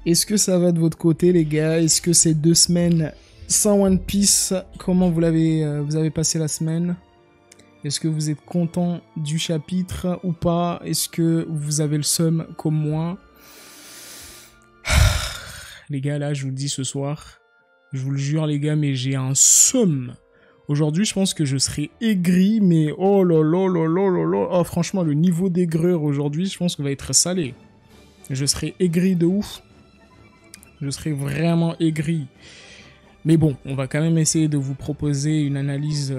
Est-ce que ça va de votre côté, les gars? Est-ce que ces 2 semaines sans One Piece, comment vous avez passé la semaine? Est-ce que vous êtes content du chapitre ou pas? Est-ce que vous avez le seum comme moi? Les gars, là, je vous le dis ce soir, je vous le jure, les gars, mais j'ai un seum. Aujourd'hui, je pense que je serai aigri, mais oh là là là là là là. Oh, franchement, le niveau d'aigreur aujourd'hui, je pense qu'il va être salé. Je serai aigri de ouf. Je serai vraiment aigri. Mais bon, on va quand même essayer de vous proposer une analyse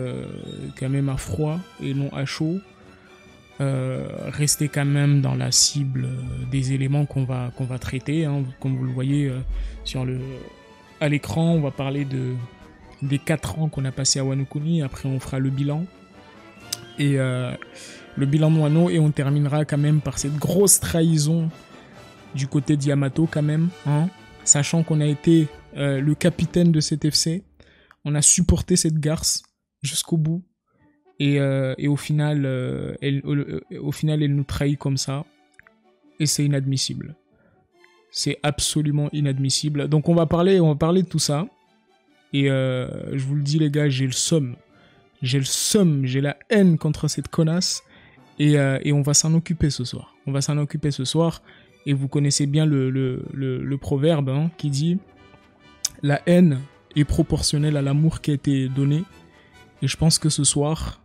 quand même à froid et non à chaud. Rester quand même dans la cible des éléments qu'on va traiter. Hein. Comme vous le voyez à l'écran, on va parler des 4 ans qu'on a passé à Wano Kuni. Après, on fera le bilan. Et le bilan de Wano. Et on terminera quand même par cette grosse trahison du côté de Yamato quand même. Hein. Sachant qu'on a été le capitaine de cet FC. On a supporté cette garce jusqu'au bout. Et au final, elle nous trahit comme ça. Et c'est inadmissible. C'est absolument inadmissible. Donc on va parler de tout ça. Et je vous le dis les gars, j'ai le seum. J'ai la haine contre cette connasse. Et on va s'en occuper ce soir. Et vous connaissez bien le proverbe hein, qui dit « La haine est proportionnelle à l'amour qui a été donné. » Et je pense que ce soir,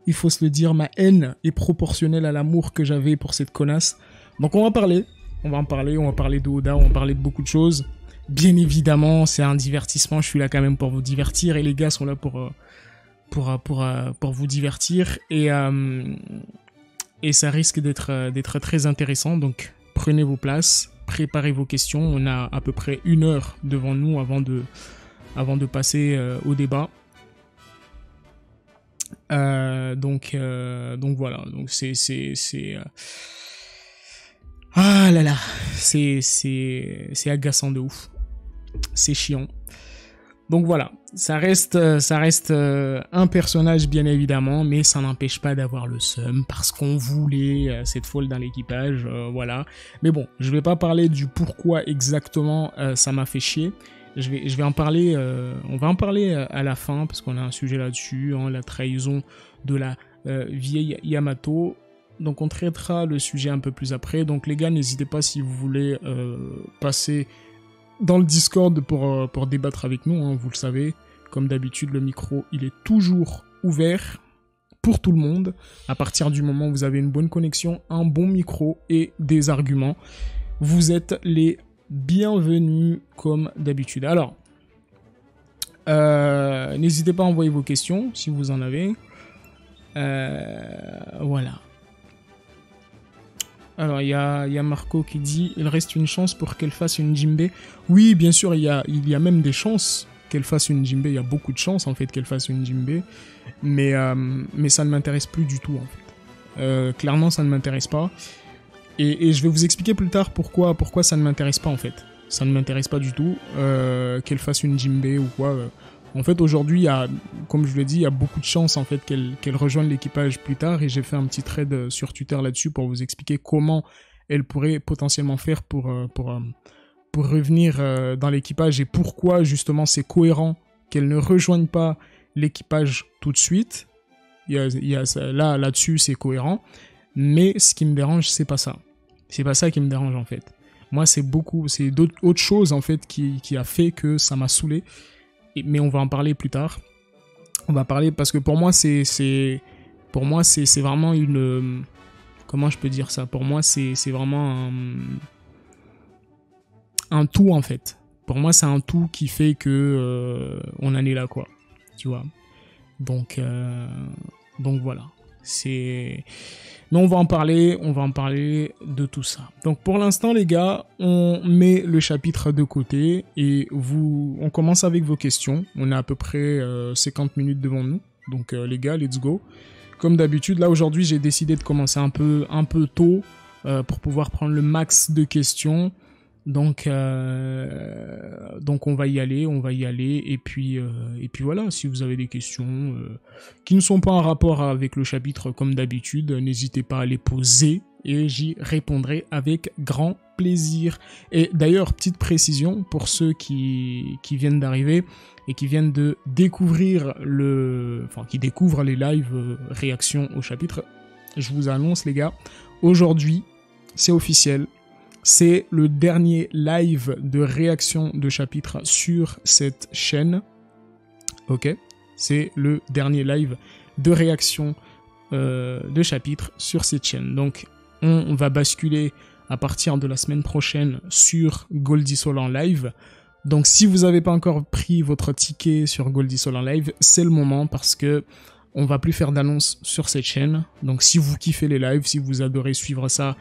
il faut se le dire, ma haine est proportionnelle à l'amour que j'avais pour cette connasse. Donc on va en parler de Oda, on va parler de beaucoup de choses. Bien évidemment, c'est un divertissement, je suis là quand même pour vous divertir et les gars sont là pour vous divertir. Et ça risque d'être très intéressant, donc prenez vos places, préparez vos questions. On a à peu près 1 heure devant nous avant de passer au débat. Donc voilà, donc c'est ah là là, c'est agaçant de ouf, c'est chiant. Donc voilà, ça reste un personnage bien évidemment, mais ça n'empêche pas d'avoir le seum parce qu'on voulait cette folle dans l'équipage, voilà. Mais bon, je vais pas parler du pourquoi exactement ça m'a fait chier. Je vais en parler, on va en parler à la fin parce qu'on a un sujet là-dessus, hein, la trahison de la vieille Yamato. Donc on traitera le sujet un peu plus après. Donc les gars, n'hésitez pas si vous voulez passer dans le Discord pour débattre avec nous, hein, vous le savez. Comme d'habitude, le micro, il est toujours ouvert pour tout le monde. À partir du moment où vous avez une bonne connexion, un bon micro et des arguments, vous êtes les bienvenus comme d'habitude. Alors, n'hésitez pas à envoyer vos questions si vous en avez. Voilà. Alors, il y a Marco qui dit « Il reste une chance pour qu'elle fasse une Jinbei ». Oui, bien sûr, il y a même des chances qu'elle fasse une Jinbei. Il y a beaucoup de chances, en fait, qu'elle fasse une Jinbei. Mais ça ne m'intéresse plus du tout, en fait. Clairement, ça ne m'intéresse pas. Et je vais vous expliquer plus tard pourquoi ça ne m'intéresse pas, en fait. Ça ne m'intéresse pas du tout qu'elle fasse une Jinbei ou quoi. En fait, aujourd'hui, comme je l'ai dit, il y a beaucoup de chances en fait, qu'elle rejoigne l'équipage plus tard. Et j'ai fait un petit thread sur Twitter là-dessus pour vous expliquer comment elle pourrait potentiellement faire pour revenir dans l'équipage et pourquoi, justement, c'est cohérent qu'elle ne rejoigne pas l'équipage tout de suite. Là-dessus, c'est cohérent. Mais ce qui me dérange, c'est pas ça. C'est pas ça qui me dérange, en fait. Moi, c'est autre chose, en fait, qui a fait que ça m'a saoulé. Mais on va en parler plus tard. On va parler parce que pour moi c'est vraiment une comment je peux dire ça, pour moi c'est vraiment un tout en fait. Pour moi c'est un tout qui fait que on en est là quoi, tu vois. Donc voilà. Mais on va en parler de tout ça. Donc pour l'instant les gars, on met le chapitre de côté et on commence avec vos questions. On a à peu près 50 minutes devant nous. Donc les gars, let's go. Comme d'habitude, là aujourd'hui j'ai décidé de commencer un peu tôt pour pouvoir prendre le max de questions. Donc on va y aller et puis voilà, si vous avez des questions qui ne sont pas en rapport avec le chapitre comme d'habitude, n'hésitez pas à les poser et j'y répondrai avec grand plaisir. Et d'ailleurs, petite précision pour ceux qui viennent d'arriver et qui viennent de découvrir qui découvrent les lives réactions au chapitre. Je vous annonce, les gars, aujourd'hui, c'est officiel. C'est le dernier live de réaction de chapitre sur cette chaîne. Ok, c'est le dernier live de réaction de chapitre sur cette chaîne. Donc, on va basculer à partir de la semaine prochaine sur Goldie Soul en live. Donc, si vous n'avez pas encore pris votre ticket sur Goldie Soul en live, c'est le moment parce que on va plus faire d'annonces sur cette chaîne. Donc, si vous kiffez les lives, si vous adorez suivre ça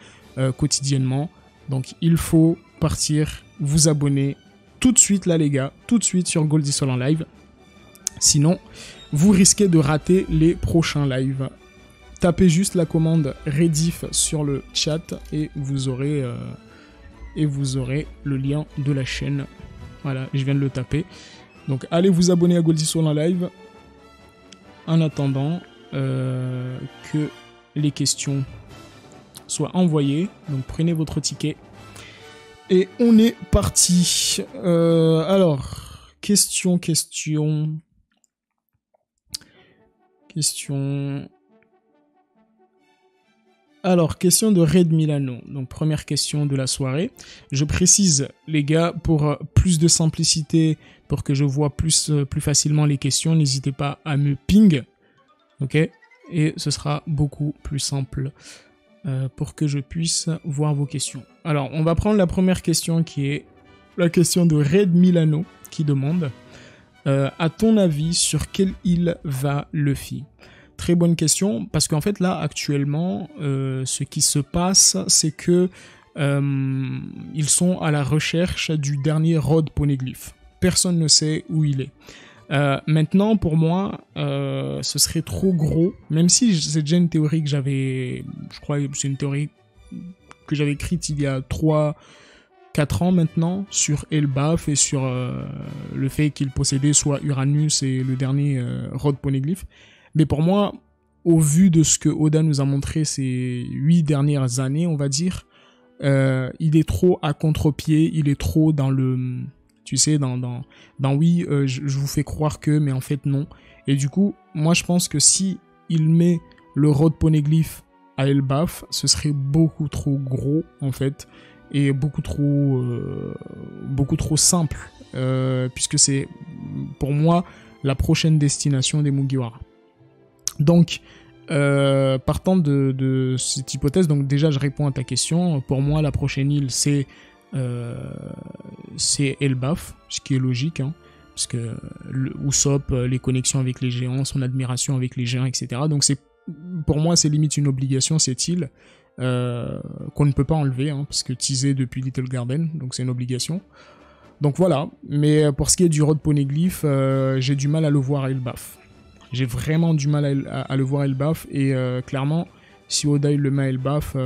quotidiennement, donc il faut partir, vous abonner tout de suite là les gars, tout de suite sur Goldie Soul en live. Sinon, vous risquez de rater les prochains lives. Tapez juste la commande Rediff sur le chat et vous aurez le lien de la chaîne. Voilà, je viens de le taper. Donc allez vous abonner à Goldie Soul en live. En attendant que les questions soient envoyées. Donc prenez votre ticket. Et on est parti. Alors, question. Alors, question de Red Milano. Donc, première question de la soirée. Je précise, les gars, pour plus de simplicité, pour que je vois plus facilement les questions, n'hésitez pas à me ping. Ok ? Et ce sera beaucoup plus simple pour que je puisse voir vos questions. Alors, on va prendre la première question qui est la question de Red Milano qui demande à ton avis, sur quelle île va Luffy ? Très bonne question, parce qu'en fait là actuellement ce qui se passe c'est que ils sont à la recherche du dernier Rod Poneglyph. Personne ne sait où il est. Maintenant pour moi ce serait trop gros, même si c'est déjà une théorie que je crois que c'est une théorie que j'avais écrite il y a 3-4 ans maintenant sur Elbaf et sur le fait qu'il possédait soit Uranus et le dernier Rod Poneglyph. Mais pour moi, au vu de ce que Oda nous a montré ces 8 dernières années, on va dire, il est trop à contre-pied, il est trop dans le... Tu sais, dans oui, je vous fais croire que, mais en fait non. Et du coup, moi je pense que si il met le Rod Poneglyph à Elbaf, ce serait beaucoup trop gros, en fait, et beaucoup trop simple, puisque c'est, pour moi, la prochaine destination des Mugiwara. Donc, partant de cette hypothèse, donc déjà je réponds à ta question. Pour moi, la prochaine île c'est Elbaf, ce qui est logique, hein, parce que Usopp, les connexions avec les géants, son admiration avec les géants, etc. Donc pour moi, c'est limite une obligation cette île qu'on ne peut pas enlever, hein, parce que teasé depuis Little Garden, donc c'est une obligation. Donc voilà. Mais pour ce qui est du Rod Poneglyph, j'ai du mal à le voir à Elbaf. J'ai vraiment du mal à le voir à Elbaf, et clairement, si Oda il le met à Elbaf,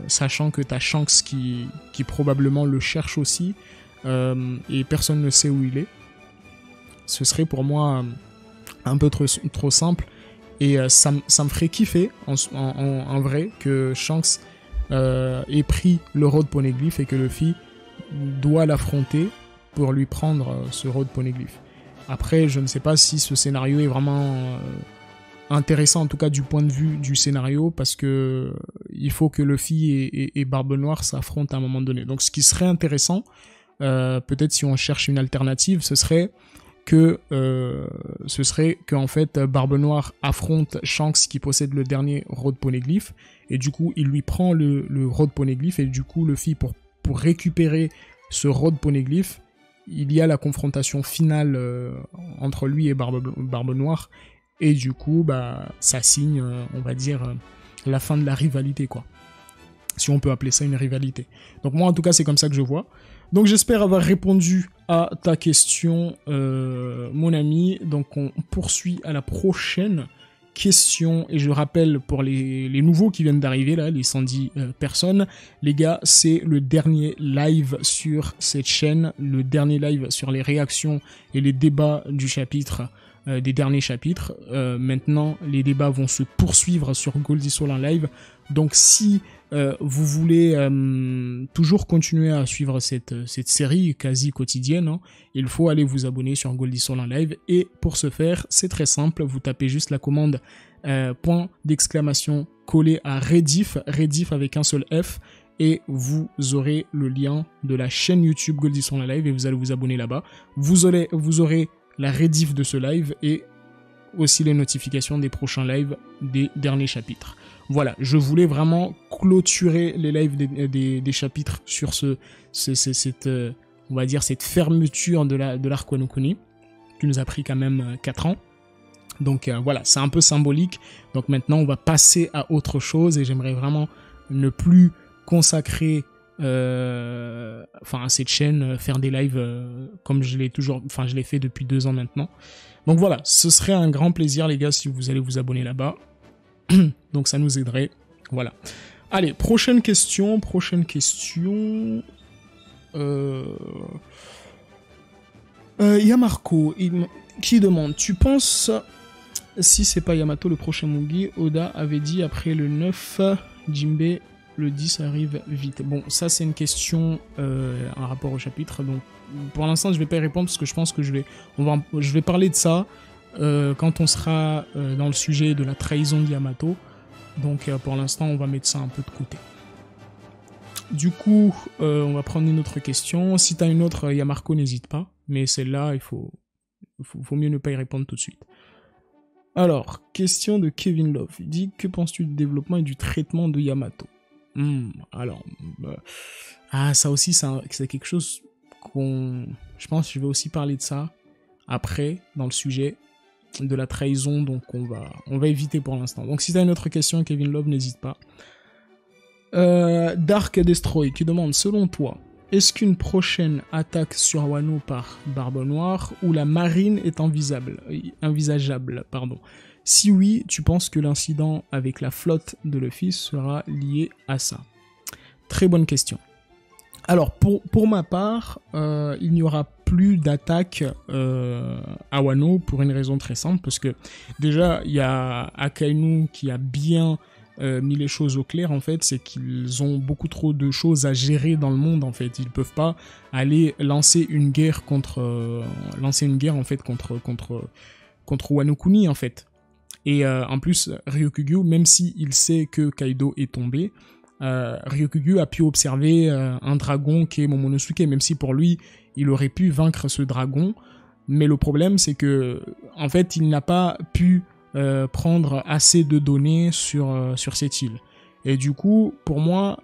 sachant que t'as Shanks qui probablement le cherche aussi, et personne ne sait où il est, ce serait pour moi un peu trop simple, et ça me ferait kiffer en vrai que Shanks ait pris le Rod Poneglyph et que Luffy doit l'affronter pour lui prendre ce Rod Poneglyph. Après, je ne sais pas si ce scénario est vraiment intéressant, en tout cas du point de vue du scénario, parce que il faut que Luffy et Barbe Noire s'affrontent à un moment donné. Donc ce qui serait intéressant, peut-être si on cherche une alternative, ce serait que en fait Barbe Noire affronte Shanks qui possède le dernier Rod Poneglyph, et du coup il lui prend le Rod Poneglyph, et du coup Luffy pour récupérer ce Rod Poneglyph, il y a la confrontation finale entre lui et Barbe Noire, et du coup ça signe on va dire la fin de la rivalité, quoi, si on peut appeler ça une rivalité. Donc moi en tout cas c'est comme ça que je vois. Donc j'espère avoir répondu à ta question mon ami. Donc on poursuit à la prochaine question, et je rappelle pour les nouveaux qui viennent d'arriver là, les 110 personnes, les gars, c'est le dernier live sur cette chaîne, le dernier live sur les réactions et les débats du chapitre des derniers chapitres. Maintenant, les débats vont se poursuivre sur Gold Soul en live. Donc si vous voulez toujours continuer à suivre cette série quasi quotidienne, hein, il faut aller vous abonner sur Gold Soul en live. Et pour ce faire, c'est très simple, vous tapez juste la commande point d'exclamation collé à Rediff, Rediff avec un seul F, et vous aurez le lien de la chaîne YouTube Gold Soul en live et vous allez vous abonner là-bas. Vous aurez la rediff de ce live et aussi les notifications des prochains lives des derniers chapitres. Voilà, je voulais vraiment clôturer les lives des chapitres sur cette on va dire cette fermeture de l'arc Wano Kuni, qui nous a pris quand même 4 ans. Donc voilà, c'est un peu symbolique. Donc maintenant, on va passer à autre chose et j'aimerais vraiment ne plus consacrer à cette chaîne, faire des lives comme je l'ai fait depuis 2 ans maintenant. Donc voilà, ce serait un grand plaisir les gars si vous allez vous abonner là-bas. Donc ça nous aiderait. Voilà. Allez, prochaine question. Yamarco qui demande, tu penses, si c'est pas Yamato le prochain Mugi, Oda avait dit après le 9, Jinbei le 10 arrive vite. Bon, ça c'est une question en rapport au chapitre, donc pour l'instant je vais pas y répondre parce que je pense que je vais parler de ça quand on sera dans le sujet de la trahison de Yamato. Donc pour l'instant on va mettre ça un peu de côté. Du coup, on va prendre une autre question. Si t'as une autre, Yamarco, n'hésite pas. Mais celle-là, il faut mieux ne pas y répondre tout de suite. Alors, question de Kevin Love. Il dit, que penses-tu du développement et du traitement de Yamato? Ça aussi, c'est quelque chose je pense que je vais aussi parler de ça après, dans le sujet de la trahison, donc on va éviter pour l'instant. Donc si tu as une autre question, Kevin Love, n'hésite pas. Dark Destroy qui demande, selon toi, est-ce qu'une prochaine attaque sur Wano par Barbe Noire ou la marine est envisageable? Si oui, tu penses que l'incident avec la flotte de Luffy sera lié à ça? Très bonne question. Alors, pour ma part, il n'y aura plus d'attaque à Wano pour une raison très simple, parce que déjà, il y a Akainu qui a bien mis les choses au clair, en fait, c'est qu'ils ont beaucoup trop de choses à gérer dans le monde, en fait. Ils peuvent pas aller lancer une guerre contre Wano Kuni, en fait. Et en plus, Ryokugyu, même s'il sait que Kaido est tombé, Ryokugyu a pu observer un dragon qui est Momonosuke, même si pour lui, il aurait pu vaincre ce dragon. Mais le problème, c'est que, en fait, il n'a pas pu prendre assez de données sur cette île. Et du coup, pour moi,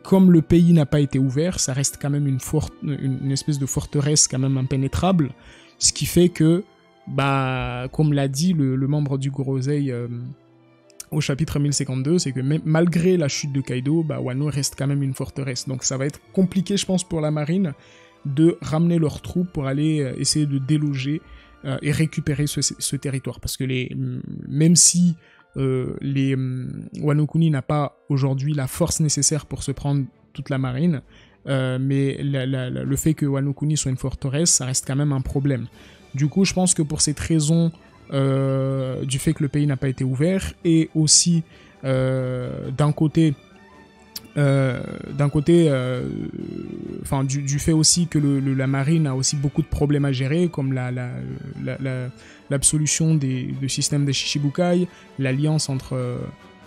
comme le pays n'a pas été ouvert, ça reste quand même une espèce de forteresse quand même impénétrable, ce qui fait que, comme l'a dit le membre du Gorosei au chapitre 1052, c'est que malgré la chute de Kaido, Wano reste quand même une forteresse. Donc ça va être compliqué, je pense, pour la marine de ramener leurs troupes pour aller essayer de déloger et récupérer ce territoire. Parce que même si Wano Kuni n'a pas aujourd'hui la force nécessaire pour se prendre toute la marine, mais le fait que Wano Kuni soit une forteresse, ça reste quand même un problème. Du coup, je pense que pour cette raison du fait que le pays n'a pas été ouvert, et aussi d'un côté, du fait aussi que la marine a aussi beaucoup de problèmes à gérer, comme l'absolution du système des Shichibukai, l'alliance entre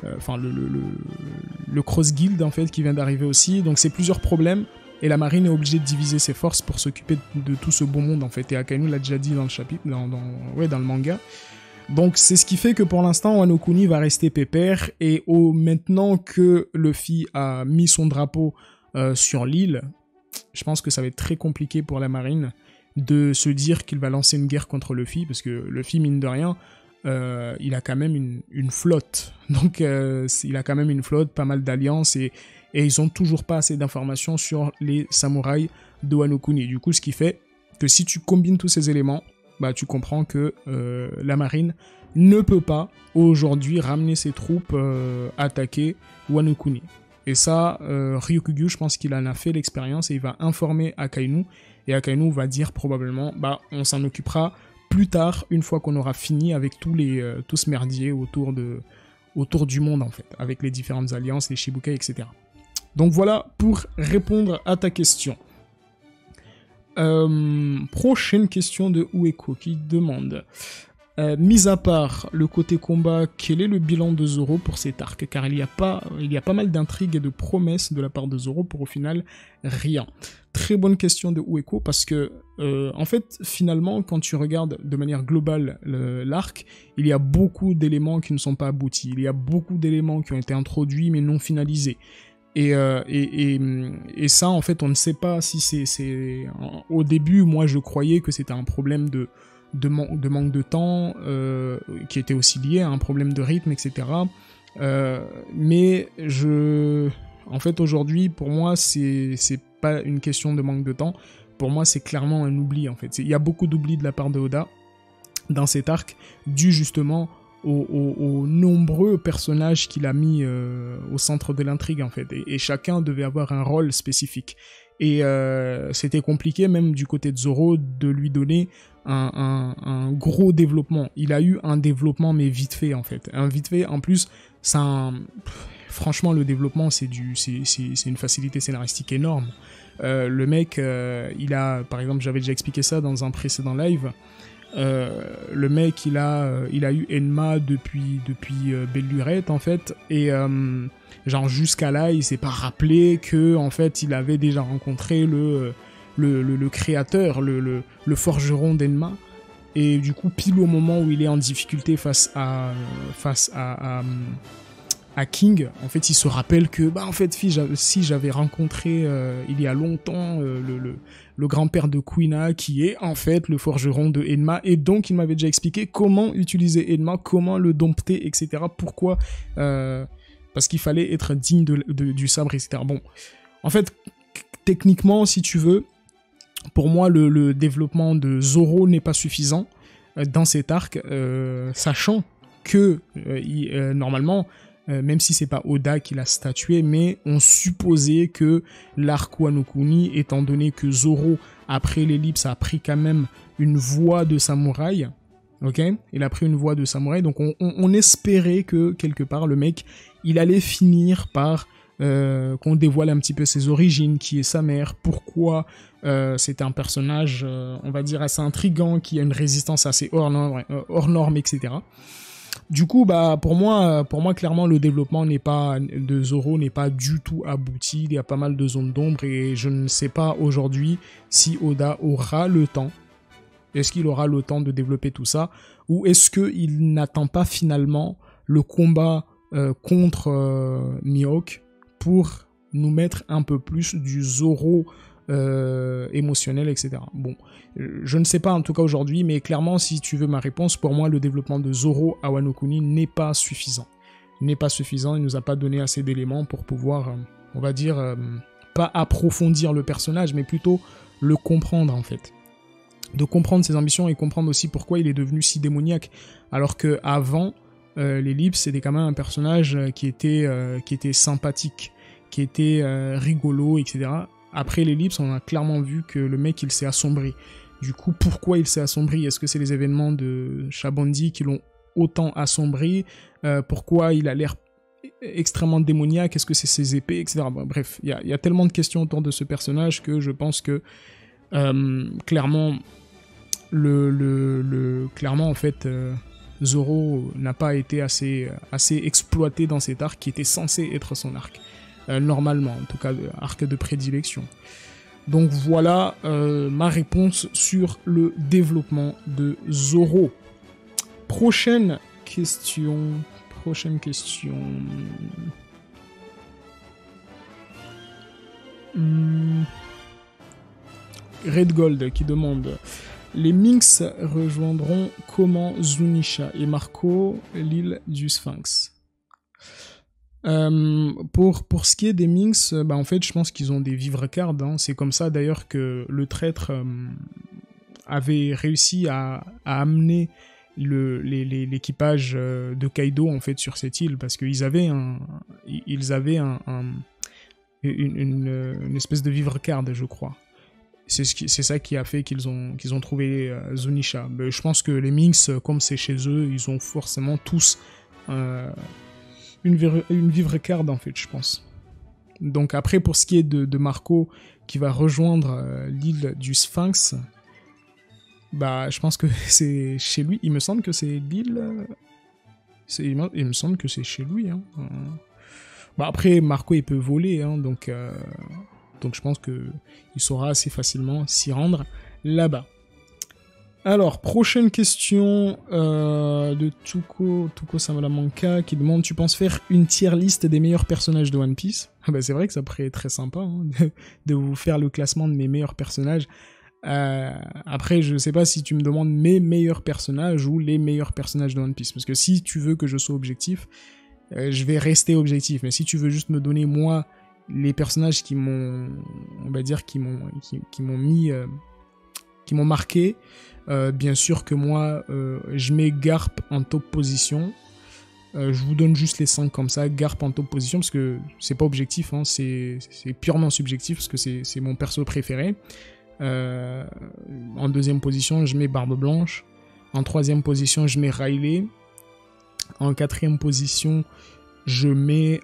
le Cross Guild en fait qui vient d'arriver aussi. Donc c'est plusieurs problèmes et la marine est obligée de diviser ses forces pour s'occuper de tout ce beau monde en fait. Et Akainu l'a déjà dit dans le chapitre, dans le manga. Donc c'est ce qui fait que pour l'instant Wano Kuni va rester pépère, et maintenant que Luffy a mis son drapeau sur l'île, je pense que ça va être très compliqué pour la marine de se dire qu'il va lancer une guerre contre Luffy, parce que Luffy, mine de rien, il a quand même une flotte. Donc il a quand même une flotte, pas mal d'alliances, et ils ont toujours pas assez d'informations sur les samouraïs de Wano Kuni. Du coup, ce qui fait que si tu combines tous ces éléments, tu comprends que la marine ne peut pas aujourd'hui ramener ses troupes attaquer Wano Kuni. Et ça, Ryokugyu, je pense qu'il en a fait l'expérience et il va informer Akainu. Et Akainu va dire probablement, on s'en occupera plus tard, une fois qu'on aura fini avec tout ce merdier autour du monde, en fait, avec les différentes alliances, les Shibukai, etc. Donc voilà pour répondre à ta question. Prochaine question de Ueko qui demande mis à part le côté combat, quel est le bilan de Zoro pour cet arc? Car il y a pas mal d'intrigues et de promesses de la part de Zoro pour au final rien. Très bonne question de Ueko parce que en fait finalement quand tu regardes de manière globale l'arc, il y a beaucoup d'éléments qui ne sont pas aboutis, il y a beaucoup d'éléments qui ont été introduits mais non finalisés. Et ça, en fait, on ne sait pas si c'est... Au début, moi, je croyais que c'était un problème de manque de temps, qui était aussi lié à un problème de rythme, etc. Mais en fait, aujourd'hui, pour moi, c'est pas une question de manque de temps. Pour moi, c'est clairement un oubli, en fait. Il y a beaucoup d'oubli de la part de Oda dans cet arc, dû justement aux nombreux personnages qu'il a mis au centre de l'intrigue, en fait. Et chacun devait avoir un rôle spécifique. Et c'était compliqué, même du côté de Zoro, de lui donner un gros développement. Il a eu un développement, mais vite fait, en fait. Un vite fait, en plus, franchement, le développement, c'est une facilité scénaristique énorme. Le mec, il a, par exemple, j'avais déjà expliqué ça dans un précédent live, le mec, il a eu Enma depuis Belle Lurette, en fait, et genre jusqu'à là, il s'est pas rappelé que, en fait, il avait déjà rencontré le créateur, le forgeron d'Enma, et du coup, pile au moment où il est en difficulté face à King, en fait, il se rappelle que, en fait, si j'avais rencontré il y a longtemps le grand-père de Kuina, qui est en fait le forgeron de Enma, et donc il m'avait déjà expliqué comment utiliser Enma, comment le dompter, etc. Pourquoi parce qu'il fallait être digne du sabre, etc. Bon, en fait, techniquement, si tu veux, pour moi, le développement de Zoro n'est pas suffisant dans cet arc, sachant que normalement, même si c'est pas Oda qui l'a statué, mais on supposait que l'arc Wano Kuni, étant donné que Zoro, après l'ellipse, a pris quand même une voix de samouraï, ok? Il a pris une voix de samouraï, donc on espérait que, quelque part, le mec, il allait finir par qu'on dévoile un petit peu ses origines, qui est sa mère, pourquoi c'est un personnage, on va dire, assez intriguant, qui a une résistance assez hors norme, etc. Du coup, pour moi, clairement, le développement de Zoro n'est pas du tout abouti. Il y a pas mal de zones d'ombre et je ne sais pas aujourd'hui si Oda aura le temps. Est-ce qu'il aura le temps de développer tout ça? Ou est-ce qu'il n'attend pas finalement le combat contre Mihawk pour nous mettre un peu plus du Zoro émotionnel, etc. Bon, je ne sais pas en tout cas aujourd'hui, mais clairement, si tu veux ma réponse, pour moi, le développement de Zoro à Wano Kuni n'est pas suffisant. Il nous a pas donné assez d'éléments pour pouvoir, on va dire, pas approfondir le personnage, mais plutôt le comprendre, en fait. De comprendre ses ambitions et comprendre aussi pourquoi il est devenu si démoniaque. Alors que avant l'ellipse, c'était quand même un personnage qui était sympathique, qui était rigolo, etc. Après l'ellipse, on a clairement vu que le mec, il s'est assombri. Du coup, pourquoi il s'est assombri? Est-ce que c'est les événements de Shabandi qui l'ont autant assombri? Pourquoi il a l'air extrêmement démoniaque? Est-ce que c'est ses épées, etc. Bon, bref, il y a tellement de questions autour de ce personnage que je pense que clairement, clairement en fait, Zoro n'a pas été assez exploité dans cet arc qui était censé être son arc. Normalement, en tout cas, arc de prédilection. Donc voilà ma réponse sur le développement de Zoro. Prochaine question. Red Gold qui demande: les Minx rejoindront comment Zunisha et Marco l'île du Sphinx? Pour ce qui est des Minx, en fait, je pense qu'ils ont des vivres cards. Hein. C'est comme ça d'ailleurs que le traître avait réussi à amener l'équipage de Kaido en fait sur cette île, parce qu'ils avaient une espèce de vivre card, je crois. c'est ça qui a fait qu'ils ont trouvé Zunisha. Mais je pense que les Minx, comme c'est chez eux, ils ont forcément tous une vivre card en fait, je pense. Donc après, pour ce qui est de Marco qui va rejoindre l'île du Sphinx, bah je pense que c'est chez lui. Il me semble que c'est l'île. Il me semble que c'est chez lui. Hein. Bah après, Marco il peut voler, hein, donc je pense que il saura assez facilement s'y rendre là-bas. Alors, prochaine question de Tuko Samalamanka qui demande: tu penses faire une tier list des meilleurs personnages de One Piece? Bah, c'est vrai que ça pourrait être très sympa hein, de vous faire le classement de mes meilleurs personnages. Après, je sais pas si tu me demandes mes meilleurs personnages ou les meilleurs personnages de One Piece. Parce que si tu veux que je sois objectif, je vais rester objectif. Mais si tu veux juste me donner, moi, les personnages qui m'ont, on va dire, qui m'ont marqué, bien sûr que moi, je mets Garp en top position. Je vous donne juste les 5 comme ça, Garp en top position, parce que c'est pas objectif, hein, c'est purement subjectif, parce que c'est mon perso préféré. En deuxième position, je mets Barbe Blanche. En troisième position, je mets Riley. En quatrième position, je mets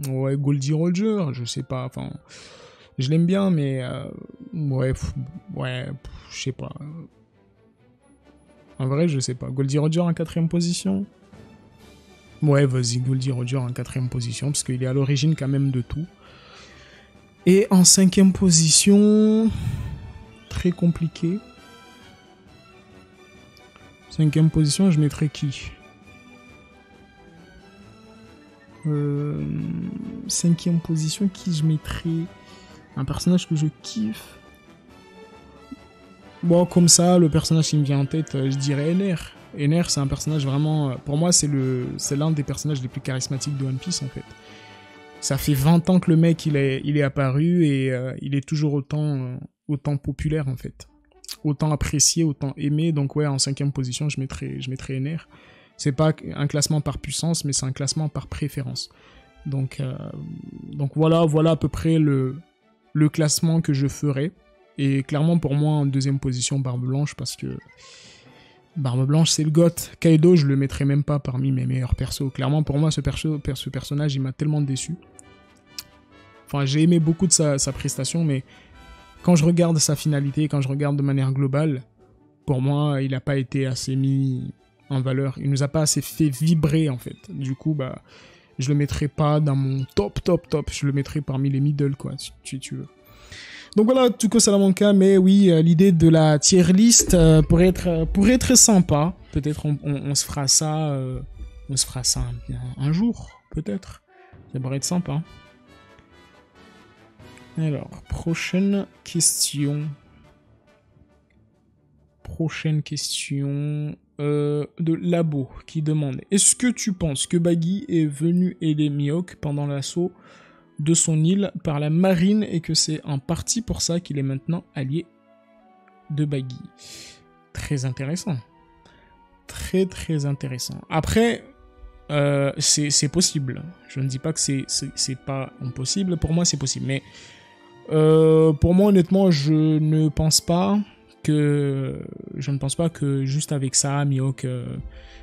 ouais, Goldie Roger, je sais pas, enfin, je l'aime bien, mais ouais, je sais pas. En vrai, je sais pas. Goldie Roger en quatrième position. Ouais, vas-y, Goldie Roger en quatrième position, parce qu'il est à l'origine quand même de tout. Et en cinquième position, très compliqué. Cinquième position, je mettrais qui? Cinquième position, qui je mettrais? Un personnage que je kiffe. Bon, comme ça, le personnage qui me vient en tête, je dirais Ener. Ener, c'est un personnage vraiment... Pour moi, c'est l'un des personnages les plus charismatiques de One Piece, en fait. Ça fait 20 ans que le mec, il est apparu et il est toujours autant populaire, en fait. Autant apprécié, autant aimé. Donc ouais, en cinquième position, je mettrais Ener. C'est pas un classement par puissance, mais c'est un classement par préférence. Donc voilà à peu près le classement que je ferai. Et clairement, pour moi, en deuxième position, Barbe Blanche, parce que Barbe Blanche, c'est le GOAT. Kaido, je le mettrais même pas parmi mes meilleurs persos. Clairement, pour moi, ce personnage, il m'a tellement déçu. Enfin, j'ai aimé beaucoup de sa prestation, mais quand je regarde sa finalité, quand je regarde de manière globale, pour moi, il n'a pas été assez mis en valeur. Il nous a pas assez fait vibrer, en fait. Du coup, bah, je le mettrai pas dans mon top. Je le mettrai parmi les middle, quoi, si tu veux. Donc voilà, Tuko Salamanca, mais oui, l'idée de la tier list pourrait être sympa. Peut-être on se fera ça, un jour, peut-être. Ça pourrait être sympa. Alors, prochaine question de Labo qui demande: est-ce que tu penses que Baggy est venu aider Mihawk pendant l'assaut de son île par la marine et que c'est en partie pour ça qu'il est maintenant allié de Baggy? Très intéressant. Très intéressant. Après, c'est possible. Je ne dis pas que c'est pas impossible. Pour moi, c'est possible. Mais pour moi, honnêtement, je ne pense pas que juste avec ça, Mihawk...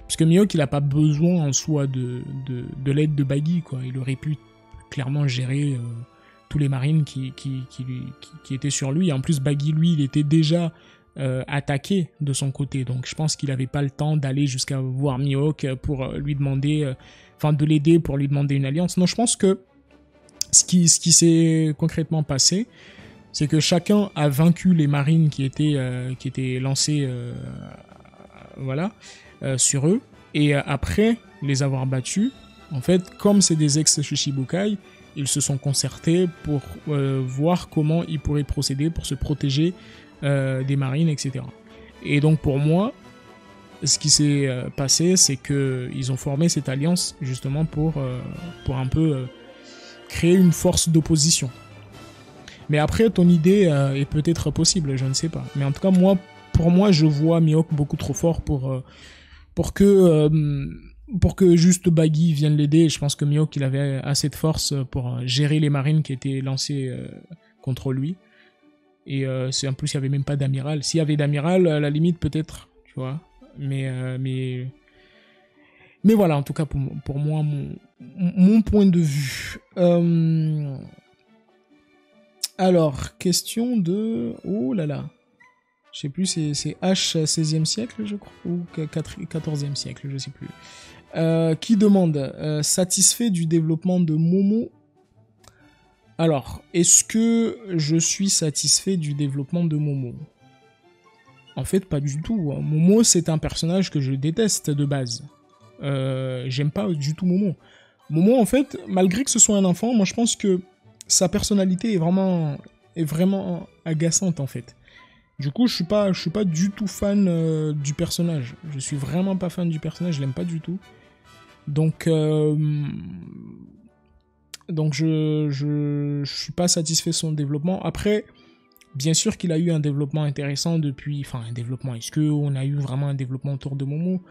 parce que Mihawk, il n'a pas besoin en soi de l'aide de Baggy, quoi. Il aurait pu clairement gérer tous les marines qui étaient sur lui. Et en plus, Baggy, lui, il était déjà attaqué de son côté. Donc, je pense qu'il n'avait pas le temps d'aller jusqu'à voir Mihawk pour lui demander... de l'aider pour lui demander une alliance. Non, je pense que ce qui s'est concrètement passé, c'est que chacun a vaincu les marines qui étaient lancées sur eux. Et après les avoir battus, en fait, comme c'est des ex-Shichibukai, ils se sont concertés pour voir comment ils pourraient procéder pour se protéger des marines, etc. Et donc pour moi, ce qui s'est passé, c'est qu'ils ont formé cette alliance justement pour un peu créer une force d'opposition. Mais après, ton idée est peut-être possible, je ne sais pas. Mais en tout cas, pour moi, je vois Mihawk beaucoup trop fort pour que juste Baggy vienne l'aider. Je pense que Mihawk, il avait assez de force pour gérer les marines qui étaient lancées contre lui. Et c'est en plus, il n'y avait même pas d'amiral. S'il y avait d'amiral, à la limite, peut-être, tu vois. Mais voilà, en tout cas, pour moi, mon point de vue. Alors, question de... Oh là là. Je sais plus, c'est H 16e siècle, je crois, ou 14e siècle, je sais plus. Qui demande satisfait du développement de Momo? Alors, est-ce que je suis satisfait du développement de Momo? En fait, pas du tout. Momo, c'est un personnage que je déteste de base. J'aime pas du tout Momo. Momo, en fait, malgré que ce soit un enfant, moi je pense que sa personnalité est vraiment agaçante, en fait. Du coup, je suis pas du tout fan du personnage. Je suis vraiment pas fan du personnage, je l'aime pas du tout. Donc je suis pas satisfait de son développement. Après, bien sûr qu'il a eu un développement intéressant depuis... Enfin, un développement. Est-ce qu'on a eu vraiment un développement autour de Momo?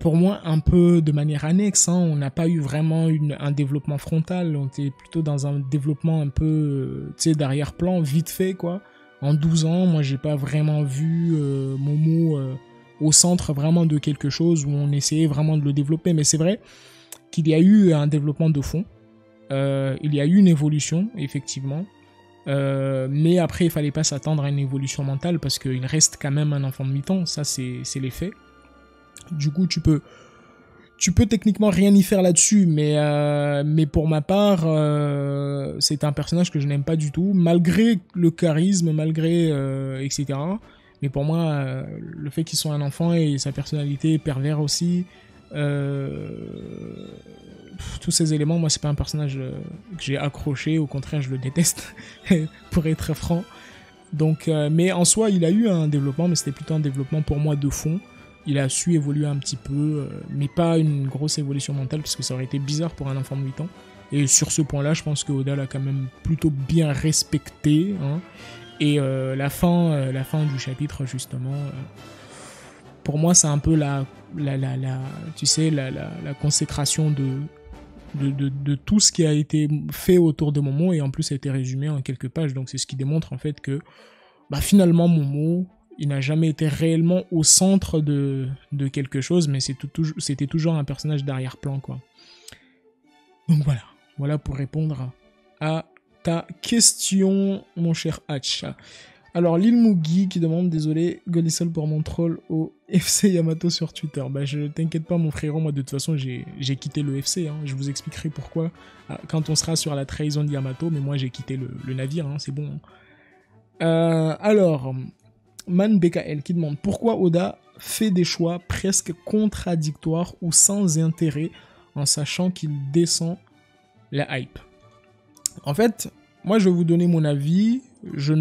Pour moi, un peu de manière annexe. Hein. On n'a pas eu vraiment un développement frontal. On était plutôt dans un développement un peu, tu sais, d'arrière-plan, vite fait, quoi. En 12 ans, moi, j'ai pas vraiment vu Momo au centre vraiment de quelque chose où on essayait vraiment de le développer. Mais c'est vrai qu'il y a eu un développement de fond. Il y a eu une évolution, effectivement. Mais après, il fallait pas s'attendre à une évolution mentale parce qu'il reste quand même un enfant de mi-temps. Ça, c'est les faits. Du coup, tu peux techniquement rien y faire là-dessus, mais pour ma part, c'est un personnage que je n'aime pas du tout, malgré le charisme, malgré etc. Mais pour moi, le fait qu'il soit un enfant et sa personnalité pervers aussi, tous ces éléments, moi, c'est pas un personnage que j'ai accroché, au contraire, je le déteste, pour être franc. Donc, mais en soi, il a eu un développement, mais c'était plutôt un développement pour moi de fond. Il a su évoluer un petit peu, mais pas une grosse évolution mentale, parce que ça aurait été bizarre pour un enfant de 8 ans. Et sur ce point-là, je pense que Oda l'a quand même plutôt bien respecté. Hein. Et la fin du chapitre, justement, pour moi, c'est un peu la consécration de tout ce qui a été fait autour de Momo, et en plus, ça a été résumé en quelques pages. Donc c'est ce qui démontre en fait que finalement, Momo... il n'a jamais été réellement au centre de quelque chose, mais c'était toujours un personnage d'arrière-plan, quoi. Donc voilà pour répondre à ta question, mon cher Hatch. Alors, Lil Mugi qui demande, désolé, Godisol pour mon troll au FC Yamato sur Twitter. Je t'inquiète pas, mon frérot, moi de toute façon, j'ai quitté le FC, hein. Je vous expliquerai pourquoi quand on sera sur la trahison de Yamato, mais moi j'ai quitté le navire, hein, c'est bon. Alors... Man BKL qui demande pourquoi Oda fait des choix presque contradictoires ou sans intérêt en sachant qu'il descend la hype. En fait, moi je vais vous donner mon avis. Je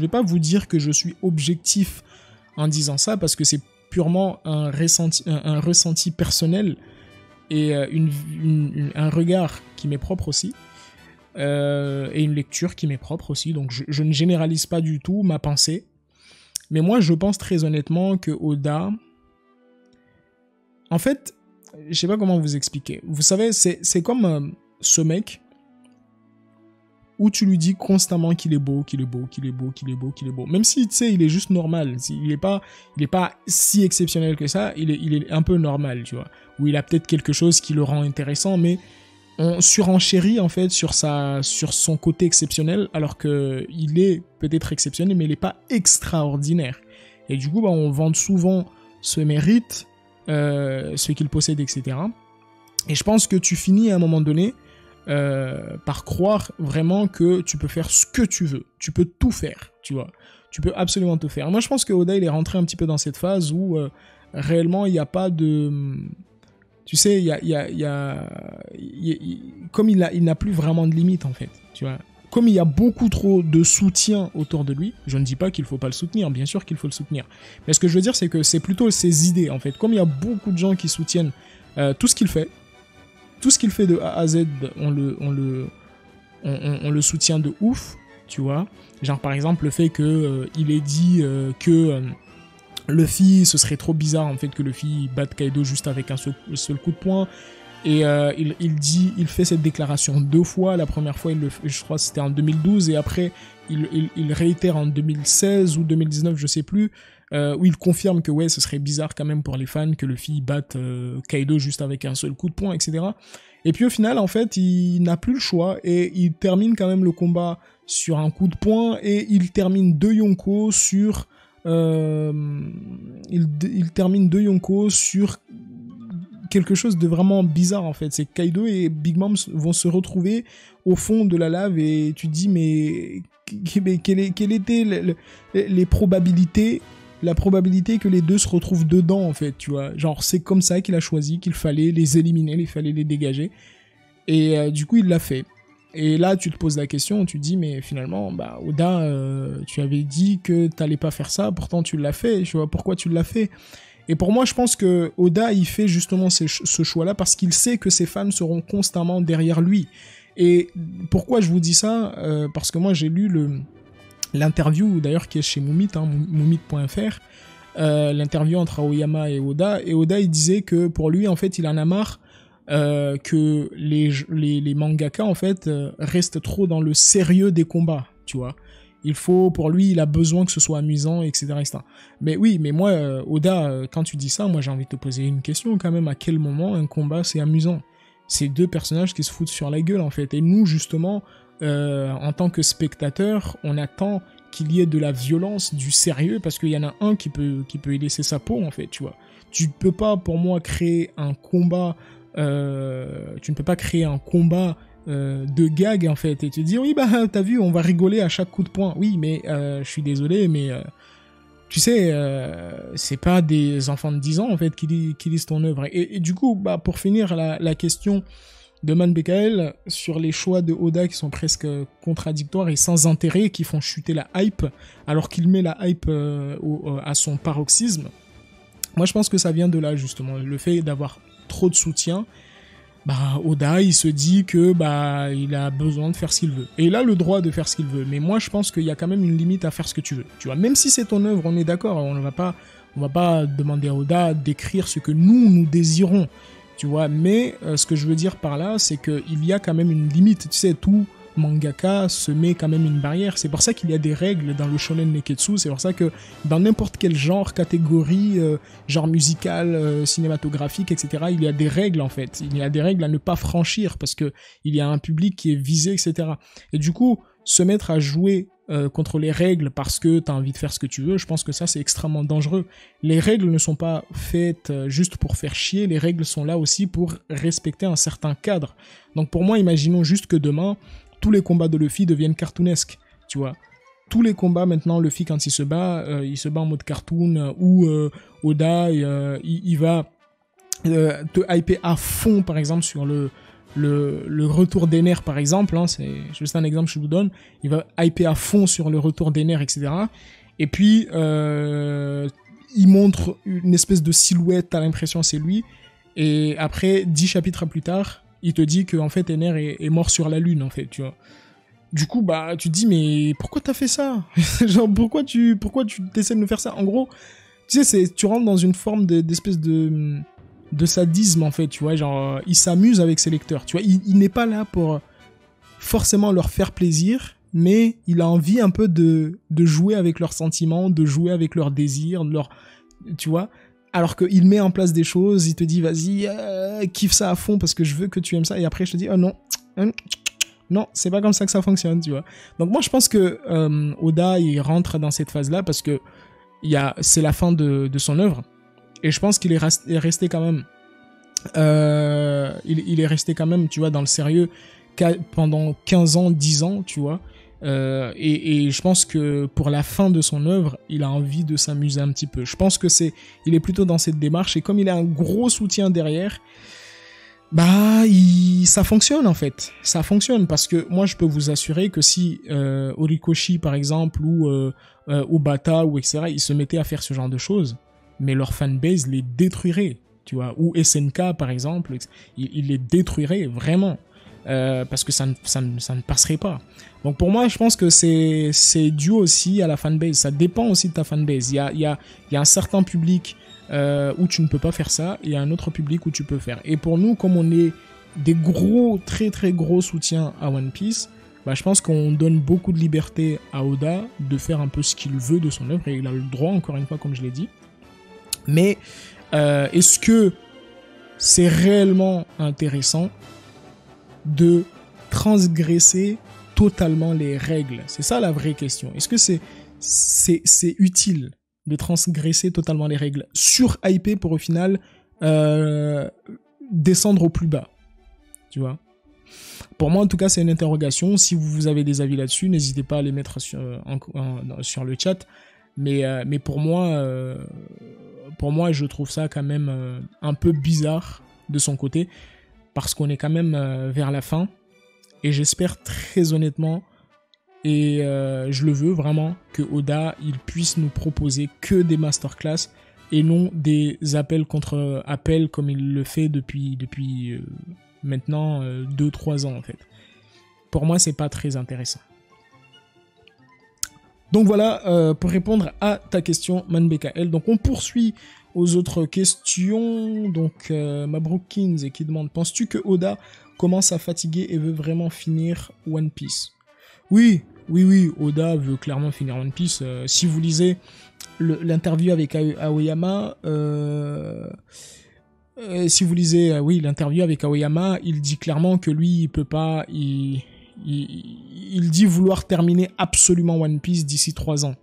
vais pas vous dire que je suis objectif en disant ça parce que c'est purement un ressenti personnel et un regard qui m'est propre aussi. Et une lecture qui m'est propre aussi. Donc je ne généralise pas du tout ma pensée. Mais moi, je pense très honnêtement que Oda... En fait, je sais pas comment vous expliquer. Vous savez, c'est comme ce mec où tu lui dis constamment qu'il est beau, qu'il est beau, qu'il est beau, qu'il est beau, qu'il est beau. Même si, tu sais, il est juste normal. Il est pas si exceptionnel que ça. Il est un peu normal, tu vois. Ou il a peut-être quelque chose qui le rend intéressant, mais on surenchérit en fait sur son côté exceptionnel, alors que il est peut-être exceptionnel, mais il n'est pas extraordinaire. Et du coup, on vante souvent ce mérite, ce qu'il possède, etc. Et je pense que tu finis à un moment donné par croire vraiment que tu peux faire ce que tu veux. Tu peux tout faire, tu vois. Tu peux absolument tout faire. Moi, je pense que Oda, il est rentré un petit peu dans cette phase où réellement, il n'y a pas de... Tu sais, comme il n'a plus vraiment de limite, en fait, tu vois. Comme il y a beaucoup trop de soutien autour de lui, je ne dis pas qu'il ne faut pas le soutenir, bien sûr qu'il faut le soutenir. Mais ce que je veux dire, c'est que c'est plutôt ses idées, en fait. Comme il y a beaucoup de gens qui soutiennent tout ce qu'il fait de A à Z, on le soutient de ouf, tu vois. Genre, par exemple, le fait qu'il ait dit que... Luffy, ce serait trop bizarre en fait que Luffy batte Kaido juste avec un seul coup de poing. Et il fait cette déclaration 2 fois. La première fois, je crois que c'était en 2012, et après, il réitère en 2016 ou 2019, je sais plus, où il confirme que ouais, ce serait bizarre quand même pour les fans que Luffy batte Kaido juste avec un seul coup de poing, etc. Et puis au final, en fait, il n'a plus le choix et il termine quand même le combat sur un coup de poing, et il termine deux Yonko sur... il termine deux Yonko sur quelque chose de vraiment bizarre en fait. C'est que Kaido et Big Mom vont se retrouver au fond de la lave, et tu te dis mais quelle était les probabilités, la probabilité que les deux se retrouvent dedans en fait, tu vois. Genre c'est comme ça qu'il a choisi qu'il fallait les éliminer, il fallait les dégager, et du coup il l'a fait. Et là tu te poses la question, tu te dis mais finalement bah Oda, tu avais dit que t'allais pas faire ça, pourtant tu l'as fait, tu vois, pourquoi tu l'as fait? Et pour moi, je pense que Oda, il fait justement ce choix-là parce qu'il sait que ses fans seront constamment derrière lui. Et pourquoi je vous dis ça? Parce que moi, j'ai lu l'interview, d'ailleurs, qui est chez Mumit, hein, mumit.fr, l'interview entre Aoyama et Oda, il disait que pour lui, en fait, il en a marre que les mangaka, en fait, restent trop dans le sérieux des combats, tu vois. Pour lui, il a besoin que ce soit amusant, etc. etc. Mais oui, mais moi, Oda, quand tu dis ça, moi j'ai envie de te poser une question quand même. À quel moment un combat c'est amusant? C'est deux personnages qui se foutent sur la gueule en fait. Et nous, justement, en tant que spectateurs, on attend qu'il y ait de la violence, du sérieux, parce qu'il y en a un qui peut y laisser sa peau en fait, tu vois. Tu ne peux pas, pour moi, créer un combat... tu ne peux pas créer un combat... de gag en fait, et te dire oui bah t'as vu, on va rigoler à chaque coup de poing. Oui mais je suis désolé, mais tu sais, c'est pas des enfants de 10 ans en fait qui lisent ton œuvre. Et du coup, bah pour finir la question de Man BKL sur les choix de Oda qui sont presque contradictoires et sans intérêt, qui font chuter la hype alors qu'il met la hype à son paroxysme. Moi je pense que ça vient de là justement, le fait d'avoir trop de soutien. Bah Oda il se dit que bah il a besoin de faire ce qu'il veut, et il a le droit de faire ce qu'il veut, mais moi je pense qu'il y a quand même une limite à faire ce que tu veux, tu vois. Même si c'est ton œuvre, on est d'accord, on va pas demander à Oda d'écrire ce que nous désirons, tu vois, mais ce que je veux dire par là, c'est que il y a quand même une limite, tu sais, tout mangaka se met quand même une barrière. C'est pour ça qu'il y a des règles dans le shonen neketsu, c'est pour ça que dans n'importe quel genre, catégorie, genre musical, cinématographique, etc., il y a des règles en fait, il y a des règles à ne pas franchir parce que il y a un public qui est visé, etc. Et du coup, se mettre à jouer contre les règles parce que t'as envie de faire ce que tu veux, je pense que ça c'est extrêmement dangereux. Les règles ne sont pas faites juste pour faire chier, les règles sont là aussi pour respecter un certain cadre. Donc pour moi, imaginons juste que demain, tous les combats de Luffy deviennent cartoonesques, tu vois. Tous les combats maintenant, Luffy quand il se bat en mode cartoon, où Oda il va te hyper à fond, par exemple sur le retour des nerfs, par exemple, hein, c'est juste un exemple que je vous donne. Il va hyper à fond sur le retour des nerfs, etc. Et puis il montre une espèce de silhouette, t'as l'impression c'est lui. Et après 10 chapitres plus tard, il te dit que en fait Ener est mort sur la lune en fait, tu vois. Du coup bah tu te dis mais pourquoi t'as fait ça? Genre pourquoi tu t'essaies de nous faire ça? En gros, tu sais, tu rentres dans une forme d'espèce de sadisme en fait, tu vois, genre il s'amuse avec ses lecteurs, tu vois, il n'est pas là pour forcément leur faire plaisir, mais il a envie un peu de jouer avec leurs sentiments, de jouer avec leurs désirs, tu vois. Alors qu'il met en place des choses, il te dit vas-y, kiffe ça à fond parce que je veux que tu aimes ça, et après je te dis oh non, c'est pas comme ça que ça fonctionne, tu vois. Donc moi je pense que Oda il rentre dans cette phase là parce que c'est la fin de son œuvre, et je pense qu'il est resté quand même il est resté quand même, tu vois, dans le sérieux pendant 15 ans, 10 ans, tu vois. Et je pense que pour la fin de son œuvre, il a envie de s'amuser un petit peu. Je pense que il est plutôt dans cette démarche, et comme il a un gros soutien derrière, bah ça fonctionne en fait. Ça fonctionne parce que moi je peux vous assurer que si Horikoshi par exemple ou Obata ou etc., ils se mettaient à faire ce genre de choses, mais leur fanbase les détruirait, tu vois. Ou SNK par exemple, il les détruirait vraiment. Parce que ça ne passerait pas. Donc pour moi, je pense que c'est dû aussi à la fanbase. Ça dépend aussi de ta fanbase. Il y a un certain public où tu ne peux pas faire ça, et un autre public où tu peux faire. Et pour nous, comme on est des gros, très très gros soutiens à One Piece, bah, je pense qu'on donne beaucoup de liberté à Oda de faire un peu ce qu'il veut de son œuvre, et il a le droit, encore une fois, comme je l'ai dit. Mais est-ce que c'est réellement intéressant de transgresser totalement les règles? C'est ça la vraie question. Est-ce que c'est utile de transgresser totalement les règles, sur-hyper pour au final descendre au plus bas? Tu vois? Pour moi, en tout cas, c'est une interrogation. Si vous avez des avis là-dessus, n'hésitez pas à les mettre sur le chat. Mais pour moi, je trouve ça quand même un peu bizarre de son côté, parce qu'on est quand même vers la fin. Et j'espère très honnêtement, et je le veux vraiment, que Oda il puisse nous proposer que des masterclass et non des appels contre appels comme il le fait depuis maintenant 2-3 ans en fait. Pour moi, c'est pas très intéressant. Donc voilà, pour répondre à ta question, ManBKL. Donc on poursuit aux autres questions. Donc Mabrookins qui demande: penses-tu que Oda commence à fatiguer et veut vraiment finir One Piece? Oui, Oda veut clairement finir One Piece. Si vous lisez l'interview avec Aoyama, l'interview avec Aoyama, il dit clairement que lui, il peut pas, il dit vouloir terminer absolument One Piece d'ici 3 ans.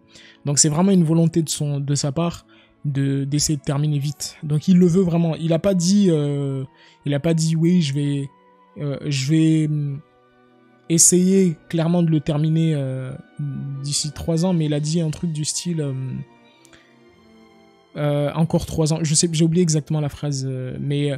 Donc c'est vraiment une volonté de sa part d'essayer de terminer vite. Donc il le veut vraiment. Il a pas dit oui, je vais essayer clairement de le terminer d'ici 3 ans, mais il a dit un truc du style encore 3 ans. Je sais, j'ai oublié exactement la phrase, mais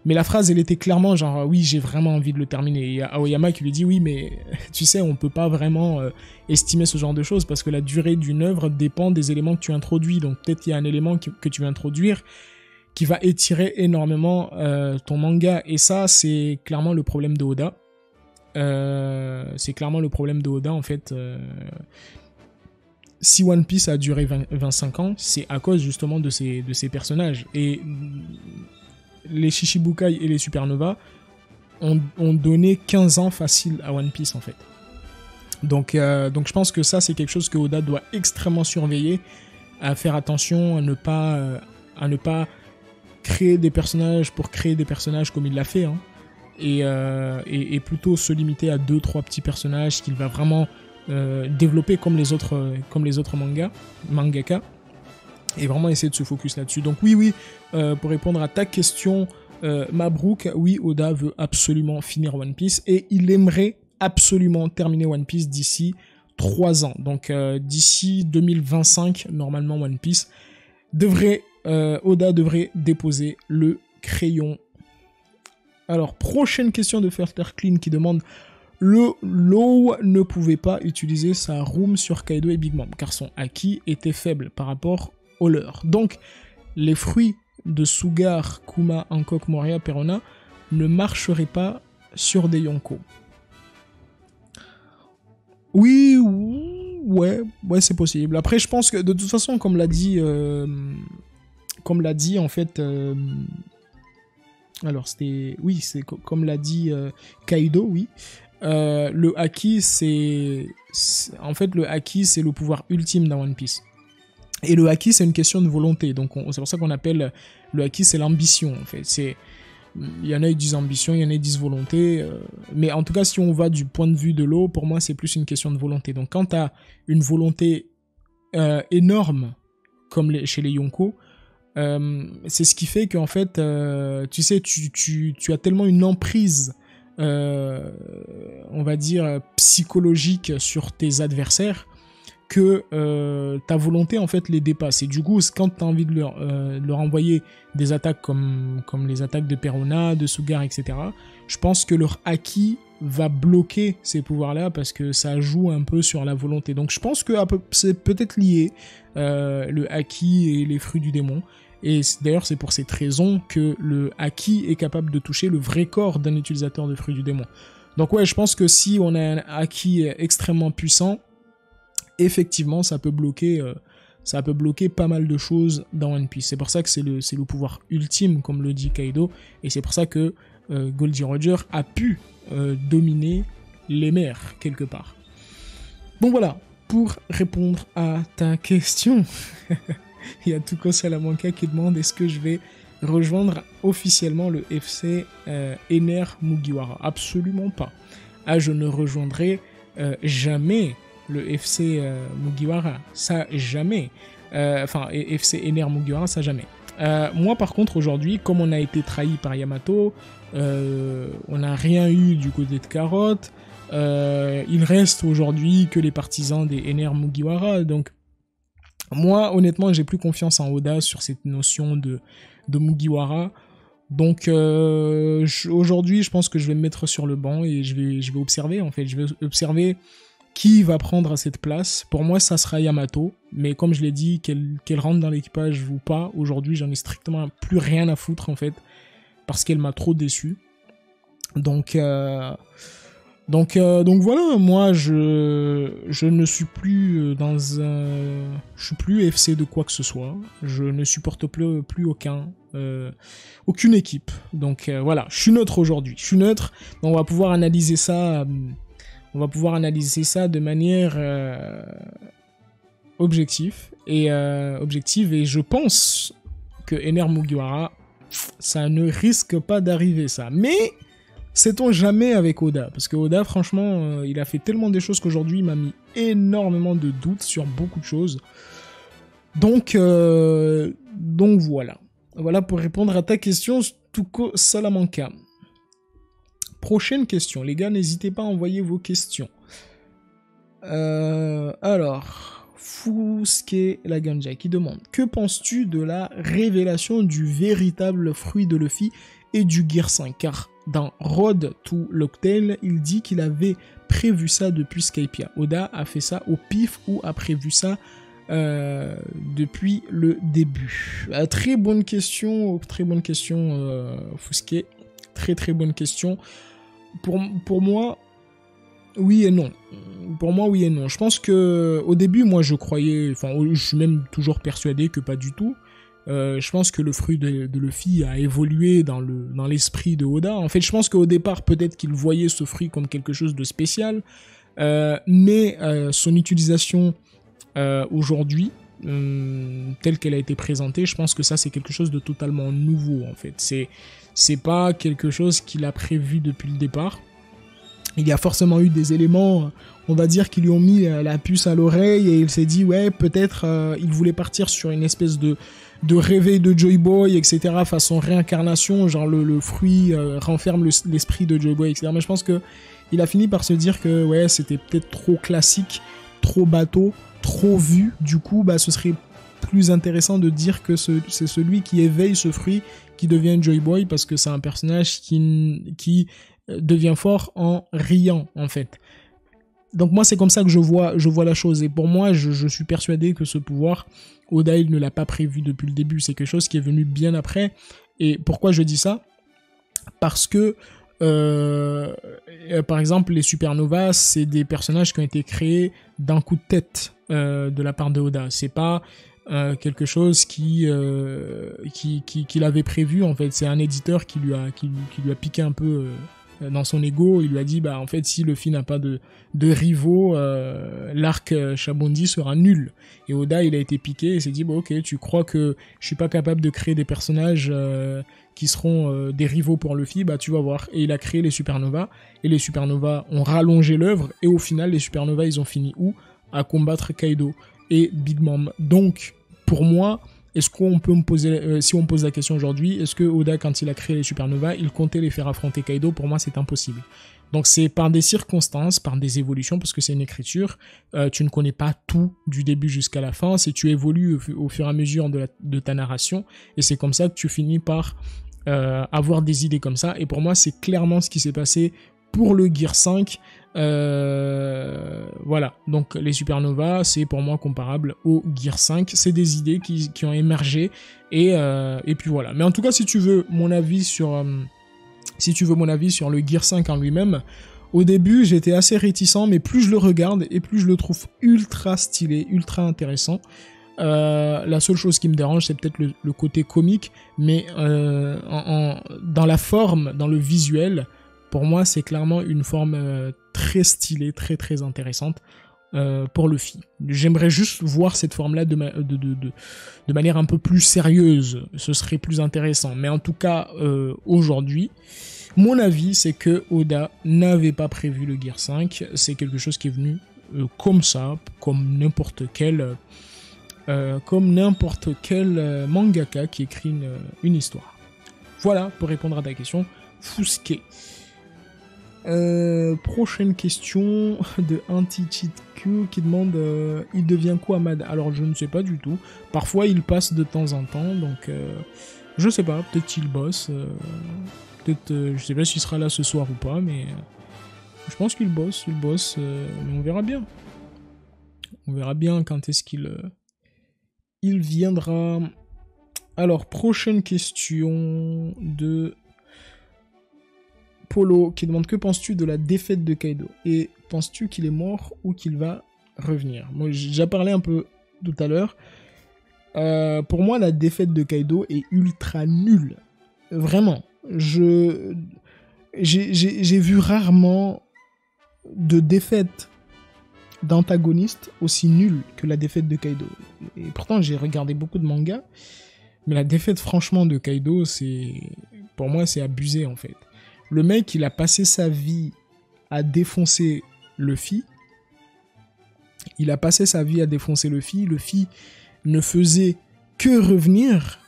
la phrase, elle était clairement genre oui, j'ai vraiment envie de le terminer. Et il y a Aoyama qui lui dit oui, mais tu sais, on peut pas vraiment estimer ce genre de choses parce que la durée d'une œuvre dépend des éléments que tu introduis. Donc peut-être qu'il y a un élément que tu vas introduire qui va étirer énormément ton manga. Et ça, c'est clairement le problème de Oda. En fait. Si One Piece a duré 25 ans, c'est à cause justement de ces personnages. Et les Shichibukai et les Supernova ont donné 15 ans facile à One Piece en fait. Donc je pense que ça, c'est quelque chose que Oda doit extrêmement surveiller, à faire attention à ne pas créer des personnages pour créer des personnages comme il l'a fait, hein, et plutôt se limiter à 2-3 petits personnages qu'il va vraiment développer comme les autres mangaka, et vraiment essayer de se focus là-dessus. Donc oui, pour répondre à ta question, Mabrouk, oui, Oda veut absolument finir One Piece et il aimerait absolument terminer One Piece d'ici 3 ans. Donc d'ici 2025, normalement One Piece Oda devrait déposer le crayon. Alors, prochaine question de Ferter Clean qui demande: le Law ne pouvait pas utiliser sa room sur Kaido et Big Mom car son haki était faible par rapport au leur. Donc, les fruits de Sugar, Kuma, Hancock, Moria, Perona ne marcheraient pas sur des Yonko. Oui, ouais, c'est possible. Après, je pense que de toute façon, comme l'a dit en fait, alors c'était, oui, c'est comme l'a dit Kaido, oui. Le haki, en fait, le haki, c'est le pouvoir ultime dans One Piece. Et le haki, c'est une question de volonté. Donc, c'est pour ça qu'on appelle le haki, c'est l'ambition, en fait. Il y en a qui disent ambition, il y en a qui disent volonté. Mais en tout cas, si on va du point de vue de l'eau, pour moi, c'est plus une question de volonté. Donc, quand tu as une volonté énorme, comme chez les Yonko, c'est ce qui fait qu'en fait, tu sais, tu as tellement une emprise, on va dire, psychologique sur tes adversaires, que ta volonté en fait les dépasse. Et du coup, quand tu as envie de leur envoyer des attaques comme les attaques de Perona, de Sugar, etc., je pense que leur haki va bloquer ces pouvoirs-là parce que ça joue un peu sur la volonté. Donc je pense que c'est peut-être lié, le haki et les fruits du démon. Et d'ailleurs, c'est pour cette raison que le haki est capable de toucher le vrai corps d'un utilisateur de fruits du démon. Donc ouais, je pense que si on a un haki extrêmement puissant, effectivement, ça peut bloquer ça peut bloquer pas mal de choses dans One Piece. C'est pour ça que c'est le pouvoir ultime, comme le dit Kaido, et c'est pour ça que Goldie Roger a pu dominer les mers, quelque part. Bon voilà, pour répondre à ta question, il y a Tuko Salamanca qui demande est-ce que je vais rejoindre officiellement le FC Ener Mugiwara. Absolument pas. Ah, je ne rejoindrai jamais le FC Mugiwara, ça jamais. Enfin, FC Ener Mugiwara, ça jamais. Moi, par contre, aujourd'hui, comme on a été trahi par Yamato, on n'a rien eu du côté de Carotte. Il reste aujourd'hui que les partisans des Ener Mugiwara. Donc, moi, honnêtement, j'ai plus confiance en Oda sur cette notion de Mugiwara. Donc, aujourd'hui, je pense que je vais me mettre sur le banc et je vais observer, en fait. Je vais observer qui va prendre cette place. Pour moi, ça sera Yamato. Mais comme je l'ai dit, qu'elle rentre dans l'équipage ou pas, aujourd'hui, j'en ai strictement plus rien à foutre, en fait. Parce qu'elle m'a trop déçu. Donc voilà, moi, je ne suis plus dans un... Je suis plus FC de quoi que ce soit. Je ne supporte plus aucune équipe. Donc voilà, je suis neutre aujourd'hui. Je suis neutre, donc on va pouvoir analyser ça... de manière objective. Et je pense que Ener Mugiwara, ça ne risque pas d'arriver, ça. Mais... sait-on jamais avec Oda, parce que Oda, franchement, il a fait tellement de choses qu'aujourd'hui, il m'a mis énormément de doutes sur beaucoup de choses. Donc voilà. Voilà pour répondre à ta question, Tuko Salamanca. Prochaine question, les gars, n'hésitez pas à envoyer vos questions. Alors, Fusuke Laganja qui demande « Que penses-tu de la révélation du véritable fruit de Luffy et du Gear 5 ?» Car dans Road to Locktail, il dit qu'il avait prévu ça depuis Skypiea. Oda a fait ça au pif ou a prévu ça depuis le début. Très bonne question, Fusuke. Très bonne question. Pour moi, oui et non. Je pense que au début, moi, je croyais, enfin, je suis même toujours persuadé que pas du tout. Je pense que le fruit de Luffy a évolué dans l'esprit de Oda. En fait, je pense qu'au départ, peut-être qu'il voyait ce fruit comme quelque chose de spécial, mais son utilisation aujourd'hui, telle qu'elle a été présentée, je pense que ça, c'est quelque chose de totalement nouveau, en fait. C'est pas quelque chose qu'il a prévu depuis le départ. Il y a forcément eu des éléments, on va dire, qui lui ont mis la puce à l'oreille et il s'est dit, ouais, peut-être il voulait partir sur une espèce de réveil de Joy Boy, etc., façon réincarnation, genre le fruit renferme l'esprit de Joy Boy, etc. Mais je pense que il a fini par se dire que ouais, c'était peut-être trop classique, trop bateau, trop vu. Du coup, bah, ce serait plus intéressant de dire que c'est celui qui éveille ce fruit qui devient Joy Boy, parce que c'est un personnage qui devient fort en riant, en fait. Donc moi, c'est comme ça que je vois la chose. Et pour moi, je suis persuadé que ce pouvoir, Oda, il ne l'a pas prévu depuis le début. C'est quelque chose qui est venu bien après. Et pourquoi je dis ça ? Parce que, par exemple, les supernovas, c'est des personnages qui ont été créés d'un coup de tête de la part de Oda. C'est pas quelque chose qu'il avait prévu, en fait. C'est un éditeur qui lui a piqué un peu... dans son ego, il lui a dit bah en fait si Luffy n'a pas de rivaux, l'arc Shabondi sera nul. Et Oda, il a été piqué et s'est dit bah ok, tu crois que je suis pas capable de créer des personnages qui seront des rivaux pour Luffy, bah tu vas voir. Et il a créé les supernovas et les supernovas ont rallongé l'œuvre et au final les supernovas ils ont fini où ? À combattre Kaido et Big Mom. Donc pour moi, est-ce qu'on peut me poser, si on me pose la question aujourd'hui, est-ce que Oda, quand il a créé les supernovas, il comptait les faire affronter Kaido ? Pour moi, c'est impossible. Donc c'est par des circonstances, par des évolutions, parce que c'est une écriture, tu ne connais pas tout du début jusqu'à la fin, c'est tu évolues au fur et à mesure de ta narration, et c'est comme ça que tu finis par avoir des idées comme ça, et pour moi, c'est clairement ce qui s'est passé pour le Gear 5, voilà, donc les supernovas, c'est pour moi comparable au Gear 5, c'est des idées qui ont émergé, et puis voilà. Mais en tout cas, si tu veux mon avis sur le Gear 5 en lui-même, au début, j'étais assez réticent, mais plus je le regarde, et plus je le trouve ultra stylé, ultra intéressant. La seule chose qui me dérange, c'est peut-être le côté comique, mais dans la forme, dans le visuel, pour moi, c'est clairement une forme très stylée, très très intéressante pour Luffy. J'aimerais juste voir cette forme-là de manière un peu plus sérieuse, ce serait plus intéressant. Mais en tout cas, aujourd'hui, mon avis, c'est que Oda n'avait pas prévu le Gear 5, c'est quelque chose qui est venu comme ça, comme n'importe quel mangaka qui écrit une histoire. Voilà, pour répondre à ta question, Fusquet. Prochaine question de Anti-Cheat-Q qui demande il devient quoi Mad? Alors je ne sais pas du tout. Parfois il passe de temps en temps, donc je sais pas, peut-être qu'il bosse. Peut-être, je sais pas s'il sera là ce soir ou pas, mais je pense qu'il bosse, mais on verra bien. On verra bien quand est-ce qu'il viendra. Alors, prochaine question de Polo qui demande que penses-tu de la défaite de Kaido? Et penses-tu qu'il est mort ou qu'il va revenir? Moi, j'ai déjà parlé un peu tout à l'heure. Pour moi, la défaite de Kaido est ultra nulle. Vraiment. J'ai vu rarement de défaite d'antagoniste aussi nulle que la défaite de Kaido. Et pourtant, j'ai regardé beaucoup de mangas, mais la défaite, franchement, de Kaido, pour moi, c'est abusé, en fait. Le mec, il a passé sa vie à défoncer Luffy. Luffy ne faisait que revenir.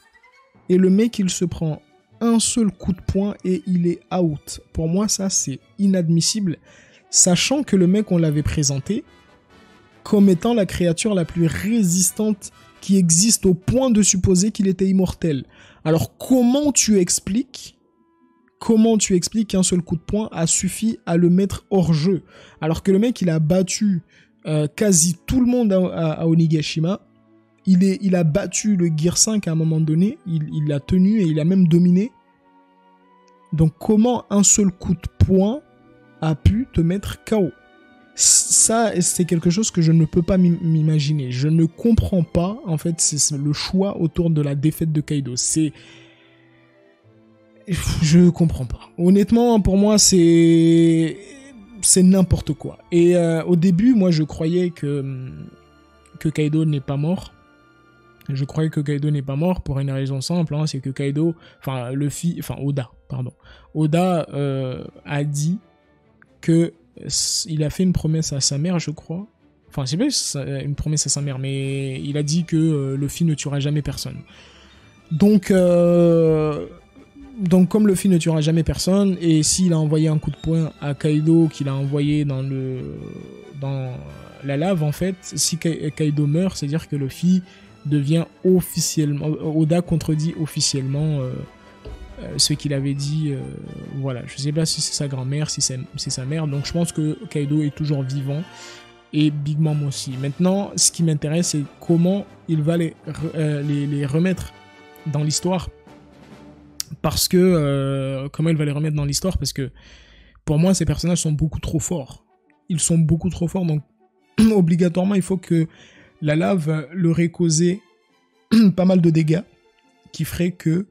Et le mec, il se prend un seul coup de poing et il est out. Pour moi, ça, c'est inadmissible. Sachant que le mec, on l'avait présenté comme étant la créature la plus résistante qui existe au point de supposer qu'il était immortel. Alors, comment tu expliques qu'un seul coup de poing a suffi à le mettre hors jeu? Alors que le mec, il a battu quasi tout le monde à Onigashima. Il a battu le Gear 5 à un moment donné. Il l'a tenu et il a même dominé. Donc, comment un seul coup de poing a pu te mettre KO? Ça, c'est quelque chose que je ne peux pas m'imaginer. Je ne comprends pas, en fait, c'est le choix autour de la défaite de Kaido. Je comprends pas. Honnêtement, pour moi, c'est n'importe quoi. Et au début, moi, je croyais que Kaido n'est pas mort. Je croyais que Kaido n'est pas mort pour une raison simple, hein, c'est que Oda a dit que il a fait une promesse à sa mère, je crois. Enfin, c'est pas une promesse à sa mère, mais il a dit que Luffy ne tuera jamais personne. Donc, comme Luffy ne tuera jamais personne, et s'il a envoyé un coup de poing à Kaido, qu'il a envoyé dans la lave, en fait, si Kaido meurt, c'est-à-dire que Luffy devient officiellement... Oda contredit officiellement ce qu'il avait dit. Voilà, je sais pas si c'est sa grand-mère, si c'est sa mère, donc je pense que Kaido est toujours vivant, et Big Mom aussi. Maintenant, ce qui m'intéresse, c'est comment il va les remettre dans l'histoire. Parce que pour moi, ces personnages sont beaucoup trop forts. Ils sont beaucoup trop forts, donc obligatoirement, il faut que la lave leur ait causé pas mal de dégâts, qui ferait que,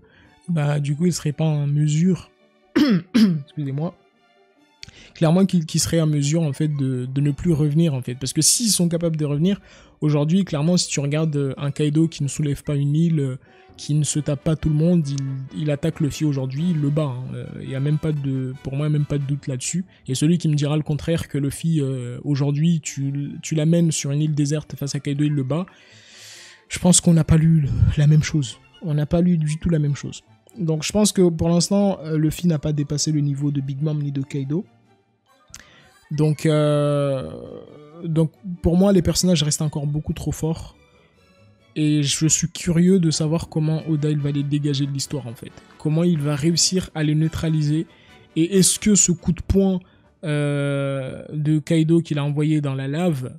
du coup, il serait pas en mesure, excusez-moi, clairement qu'ils seraient en mesure, en fait, de ne plus revenir, en fait. Parce que s'ils sont capables de revenir, aujourd'hui, clairement, si tu regardes un Kaido qui ne soulève pas une île, qui ne se tape pas tout le monde, il attaque Luffy aujourd'hui, il le bat. Il y a même pas pour moi, même pas de doute là-dessus. Et celui qui me dira le contraire, que Luffy, aujourd'hui, tu l'amènes sur une île déserte face à Kaido, il le bat, je pense qu'on n'a pas lu la même chose. On n'a pas lu du tout la même chose. Donc je pense que pour l'instant, Luffy n'a pas dépassé le niveau de Big Mom ni de Kaido. Donc pour moi, les personnages restent encore beaucoup trop forts. Et je suis curieux de savoir comment Oda il va les dégager de l'histoire, en fait. Comment il va réussir à les neutraliser. Et est-ce que ce coup de poing de Kaido qu'il a envoyé dans la lave,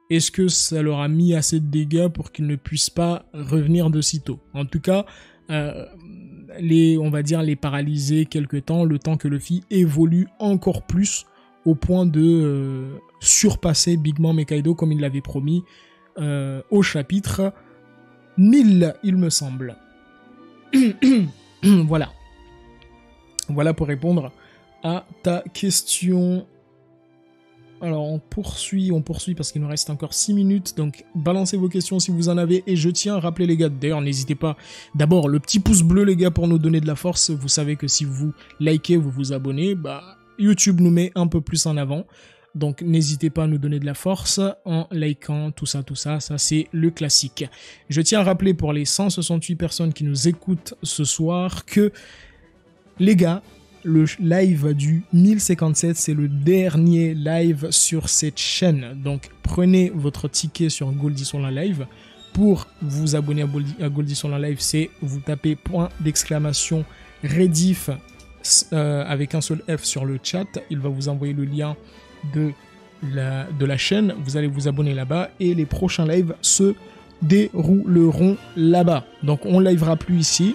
est-ce que ça leur a mis assez de dégâts pour qu'ils ne puissent pas revenir de sitôt? En tout cas, on va dire les paralyser quelque temps, le temps que Luffy évolue encore plus au point de surpasser Big Mom et Kaido comme il l'avait promis au chapitre 1000, il me semble. Voilà. Voilà pour répondre à ta question. Alors on poursuit parce qu'il nous reste encore 6 minutes, donc balancez vos questions si vous en avez, et je tiens à rappeler les gars, d'ailleurs n'hésitez pas, d'abord le petit pouce bleu les gars pour nous donner de la force, vous savez que si vous likez, vous vous abonnez, bah YouTube nous met un peu plus en avant, donc n'hésitez pas à nous donner de la force en likant, tout ça c'est le classique. Je tiens à rappeler pour les 168 personnes qui nous écoutent ce soir que les gars, le live du 1057, c'est le dernier live sur cette chaîne. Donc, prenez votre ticket sur Goldie sur la live. Pour vous abonner à Goldie sur la live, c'est vous tapez !! Rediff avec un seul F sur le chat. Il va vous envoyer le lien de la chaîne. Vous allez vous abonner là-bas et les prochains lives se dérouleront là-bas. Donc, on ne livera plus ici.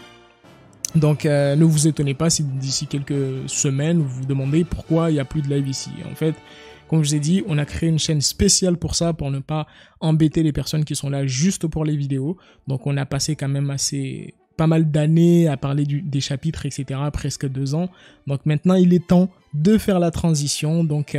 Donc ne vous étonnez pas si d'ici quelques semaines vous vous demandez pourquoi il n'y a plus de live ici. En fait, comme je vous ai dit, on a créé une chaîne spéciale pour ça, pour ne pas embêter les personnes qui sont là juste pour les vidéos. Donc on a passé quand même pas mal d'années à parler des chapitres, etc. Presque 2 ans. Donc maintenant il est temps de faire la transition. Donc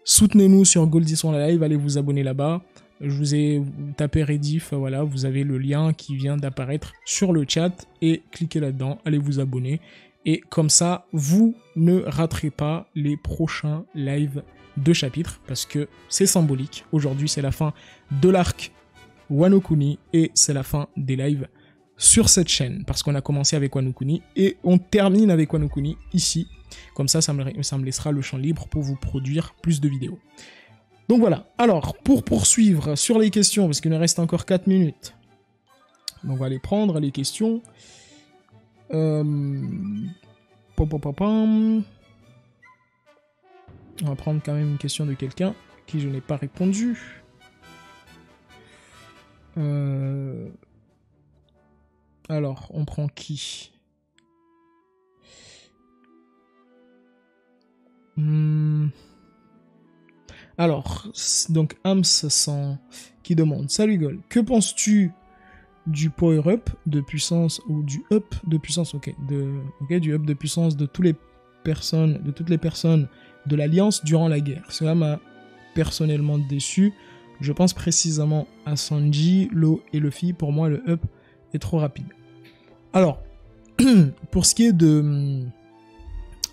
soutenez-nous sur Goldie sur la live, allez vous abonner là-bas. Je vous ai tapé Rediff, voilà, vous avez le lien qui vient d'apparaître sur le chat et cliquez là-dedans, allez vous abonner. Et comme ça, vous ne raterez pas les prochains lives de chapitres parce que c'est symbolique. Aujourd'hui, c'est la fin de l'arc Wano Kuni et c'est la fin des lives sur cette chaîne parce qu'on a commencé avec Wano Kuni et on termine avec Wano Kuni ici. Comme ça, ça me laissera le champ libre pour vous produire plus de vidéos. Donc voilà, alors pour poursuivre sur les questions, parce qu'il nous reste encore 4 minutes, donc on va aller prendre les questions. On va prendre quand même une question de quelqu'un qui je n'ai pas répondu. Alors, on prend qui? Alors, donc Ams100 qui demande: Salut Gol, que penses-tu du power up de puissance ou du up de puissance, du up de puissance de toutes les personnes de l'Alliance durant la guerre? Cela m'a personnellement déçu. Je pense précisément à Sanji, Law et Luffy. Pour moi, le up est trop rapide. Alors, pour ce qui est de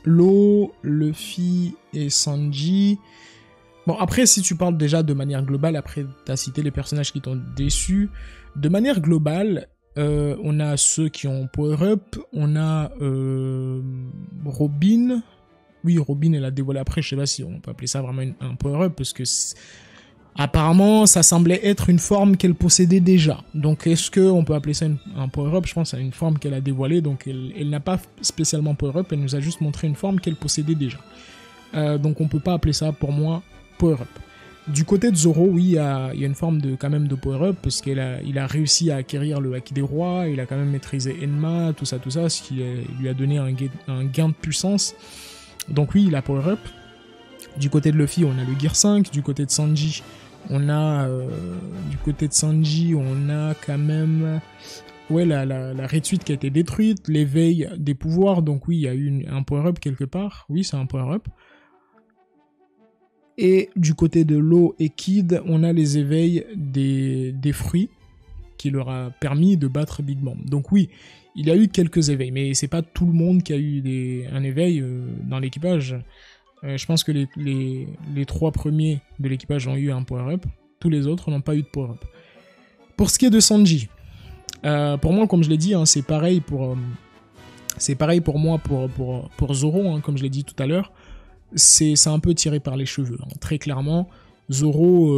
Law, Luffy et Sanji, bon, après, si tu parles déjà de manière globale, après, tu as cité les personnages qui t'ont déçu. De manière globale, on a ceux qui ont power-up, on a Robin. Oui, Robin, elle a dévoilé après, je sais pas si on peut appeler ça vraiment un power-up, parce que apparemment, ça semblait être une forme qu'elle possédait déjà. Donc, est-ce qu'on peut appeler ça un power-up? Je pense à une forme qu'elle a dévoilée, donc elle n'a pas spécialement power-up, elle nous a juste montré une forme qu'elle possédait déjà. Donc, on peut pas appeler ça, pour moi, power-up. Du côté de Zoro, oui, il y a une forme quand même de power-up, parce qu'il a réussi à acquérir le Haki des Rois, il a quand même maîtrisé Enma, tout ça, ce qui lui a donné un gain de puissance. Donc oui, il a power-up. Du côté de Luffy, on a le Gear 5, du côté de Sanji, on a quand même la rétuite qui a été détruite, l'éveil des pouvoirs, donc oui, il y a eu un power-up quelque part, oui, c'est un power-up. Et du côté de Law et Kid, on a les éveils des fruits qui leur a permis de battre Big Mom. Donc oui, il y a eu quelques éveils, mais c'est pas tout le monde qui a eu un éveil dans l'équipage. Je pense que les 3 premiers de l'équipage ont eu un power-up, tous les autres n'ont pas eu de power-up. Pour ce qui est de Sanji, pour moi, comme je l'ai dit, hein, c'est pareil pour moi pour Zoro, hein, comme je l'ai dit tout à l'heure. C'est un peu tiré par les cheveux, hein. Très clairement. Zoro,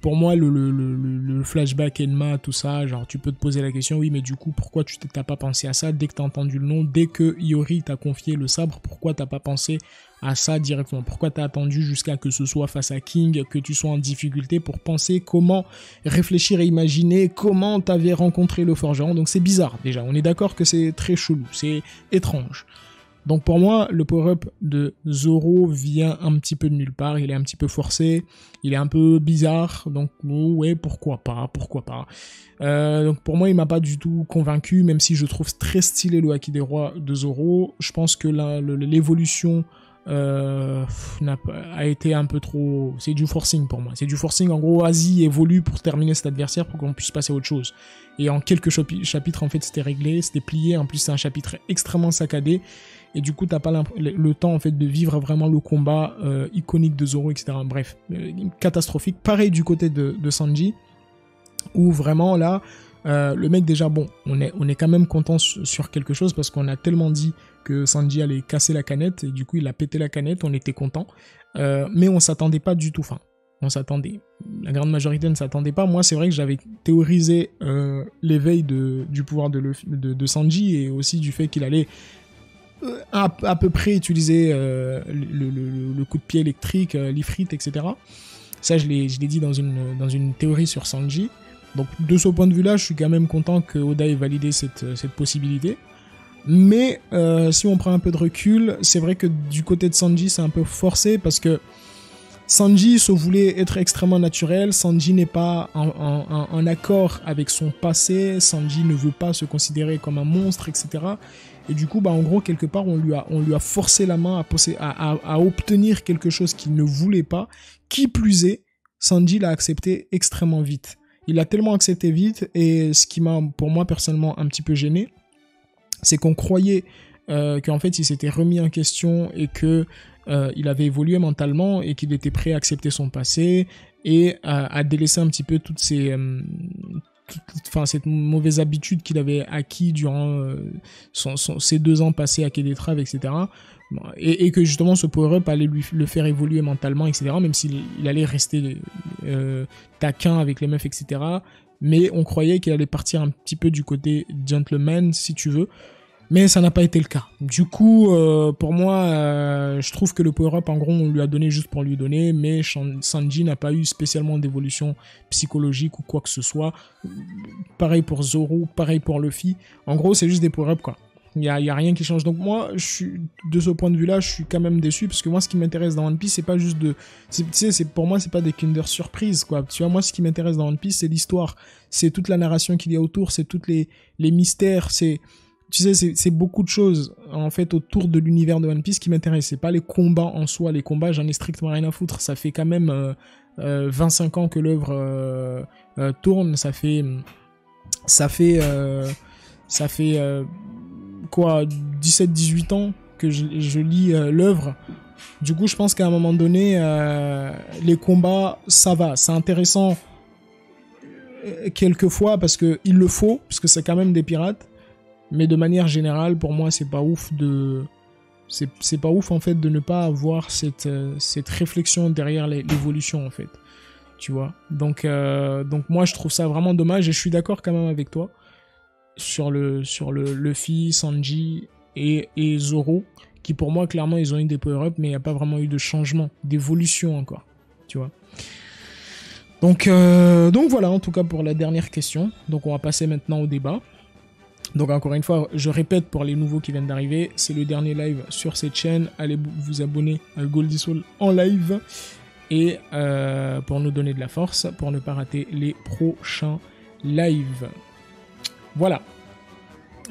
pour moi, le flashback Enma, tout ça, genre tu peux te poser la question, oui, mais du coup, pourquoi tu t'as pas pensé à ça dès que t'as entendu le nom, dès que Iori t'a confié le sabre, pourquoi t'as pas pensé à ça directement? Pourquoi t'as attendu jusqu'à que ce soit face à King, que tu sois en difficulté pour penser comment réfléchir et imaginer comment t'avais rencontré le forgeron? Donc c'est bizarre, déjà, on est d'accord que c'est très chelou, c'est étrange. Donc pour moi, le power-up de Zoro vient un petit peu de nulle part, il est un petit peu forcé, il est un peu bizarre, donc ouais, pourquoi pas. Donc pour moi, il m'a pas du tout convaincu, même si je trouve très stylé le Haki des Rois de Zoro. Je pense que l'évolution a été un peu trop... C'est du forcing pour moi. C'est du forcing, en gros, Asie évolue pour terminer cet adversaire pour qu'on puisse passer à autre chose. Et en quelques chapitres, en fait, c'était réglé, c'était plié. En plus, c'est un chapitre extrêmement saccadé. Et du coup, t'as pas le temps, en fait, de vivre vraiment le combat iconique de Zoro, etc. Bref, catastrophique. Pareil du côté de Sanji, où vraiment, là, le mec, déjà, bon, on est quand même content sur quelque chose, parce qu'on a tellement dit que Sanji allait casser la canette, et du coup, il a pété la canette, on était content. Mais on s'attendait pas du tout, la grande majorité ne s'attendait pas. Moi, c'est vrai que j'avais théorisé l'éveil du pouvoir de Sanji, et aussi du fait qu'il allait à peu près utiliser le coup de pied électrique, l'ifrit, etc. Ça, je l'ai dit dans une théorie sur Sanji. Donc, de ce point de vue-là, je suis quand même content que Oda ait validé cette possibilité. Mais si on prend un peu de recul, c'est vrai que du côté de Sanji, c'est un peu forcé, parce que Sanji se voulait être extrêmement naturel, Sanji n'est pas en accord avec son passé, Sanji ne veut pas se considérer comme un monstre, etc. Et du coup, en gros, quelque part, on lui a forcé la main à obtenir quelque chose qu'il ne voulait pas. Qui plus est, Sanji l'a accepté extrêmement vite. Il l'a tellement accepté vite, et ce qui m'a, pour moi, personnellement, un petit peu gêné, c'est qu'on croyait qu'en fait, il s'était remis en question et que il avait évolué mentalement et qu'il était prêt à accepter son passé et à délaisser un petit peu toutes cette mauvaise habitude qu'il avait acquis durant ses 2 ans passés à Quai des Traves, etc. Et que justement ce power-up allait le faire évoluer mentalement, etc. Même s'il allait rester taquin avec les meufs, etc. Mais on croyait qu'il allait partir un petit peu du côté gentleman, si tu veux. Mais ça n'a pas été le cas. Du coup, pour moi, je trouve que le power-up, en gros, on lui a donné juste pour lui donner, mais Sanji n'a pas eu spécialement d'évolution psychologique ou quoi que ce soit. Pareil pour Zoro, pareil pour Luffy. En gros, c'est juste des power-up, quoi. Il y a rien qui change. Donc moi, de ce point de vue-là, je suis quand même déçu, parce que moi, ce qui m'intéresse dans One Piece, c'est pas juste pour moi, c'est pas des Kinder surprises, quoi. Tu vois, moi, ce qui m'intéresse dans One Piece, c'est l'histoire. C'est toute la narration qu'il y a autour, c'est toutes les mystères, c'est beaucoup de choses, en fait, autour de l'univers de One Piece qui m'intéressent. C'est pas les combats en soi. Les combats, j'en ai strictement rien à foutre. Ça fait quand même 25 ans que l'œuvre tourne. Ça fait quoi, 17-18 ans que je lis l'œuvre. Du coup, je pense qu'à un moment donné, les combats, ça va. C'est intéressant quelquefois, parce que il le faut, parce que c'est quand même des pirates. Mais de manière générale, pour moi, c'est pas ouf c'est pas ouf, en fait, de ne pas avoir cette réflexion derrière l'évolution, en fait. Tu vois. Donc moi, je trouve ça vraiment dommage, et je suis d'accord quand même avec toi sur le Luffy, Sanji et Zoro, qui pour moi, clairement, ils ont eu des power-up, mais il n'y a pas vraiment eu de changement, d'évolution encore. Tu vois. Donc voilà, en tout cas, pour la dernière question. Donc on va passer maintenant au débat. Donc encore une fois, je répète pour les nouveaux qui viennent d'arriver, c'est le dernier live sur cette chaîne. Allez vous abonner à Goldie Soul en live, et pour nous donner de la force, pour ne pas rater les prochains lives. Voilà.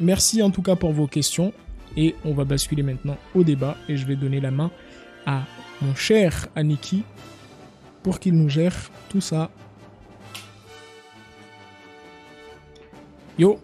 Merci en tout cas pour vos questions, et on va basculer maintenant au débat, et je vais donner la main à mon cher Aniki pour qu'il nous gère tout ça. Yo!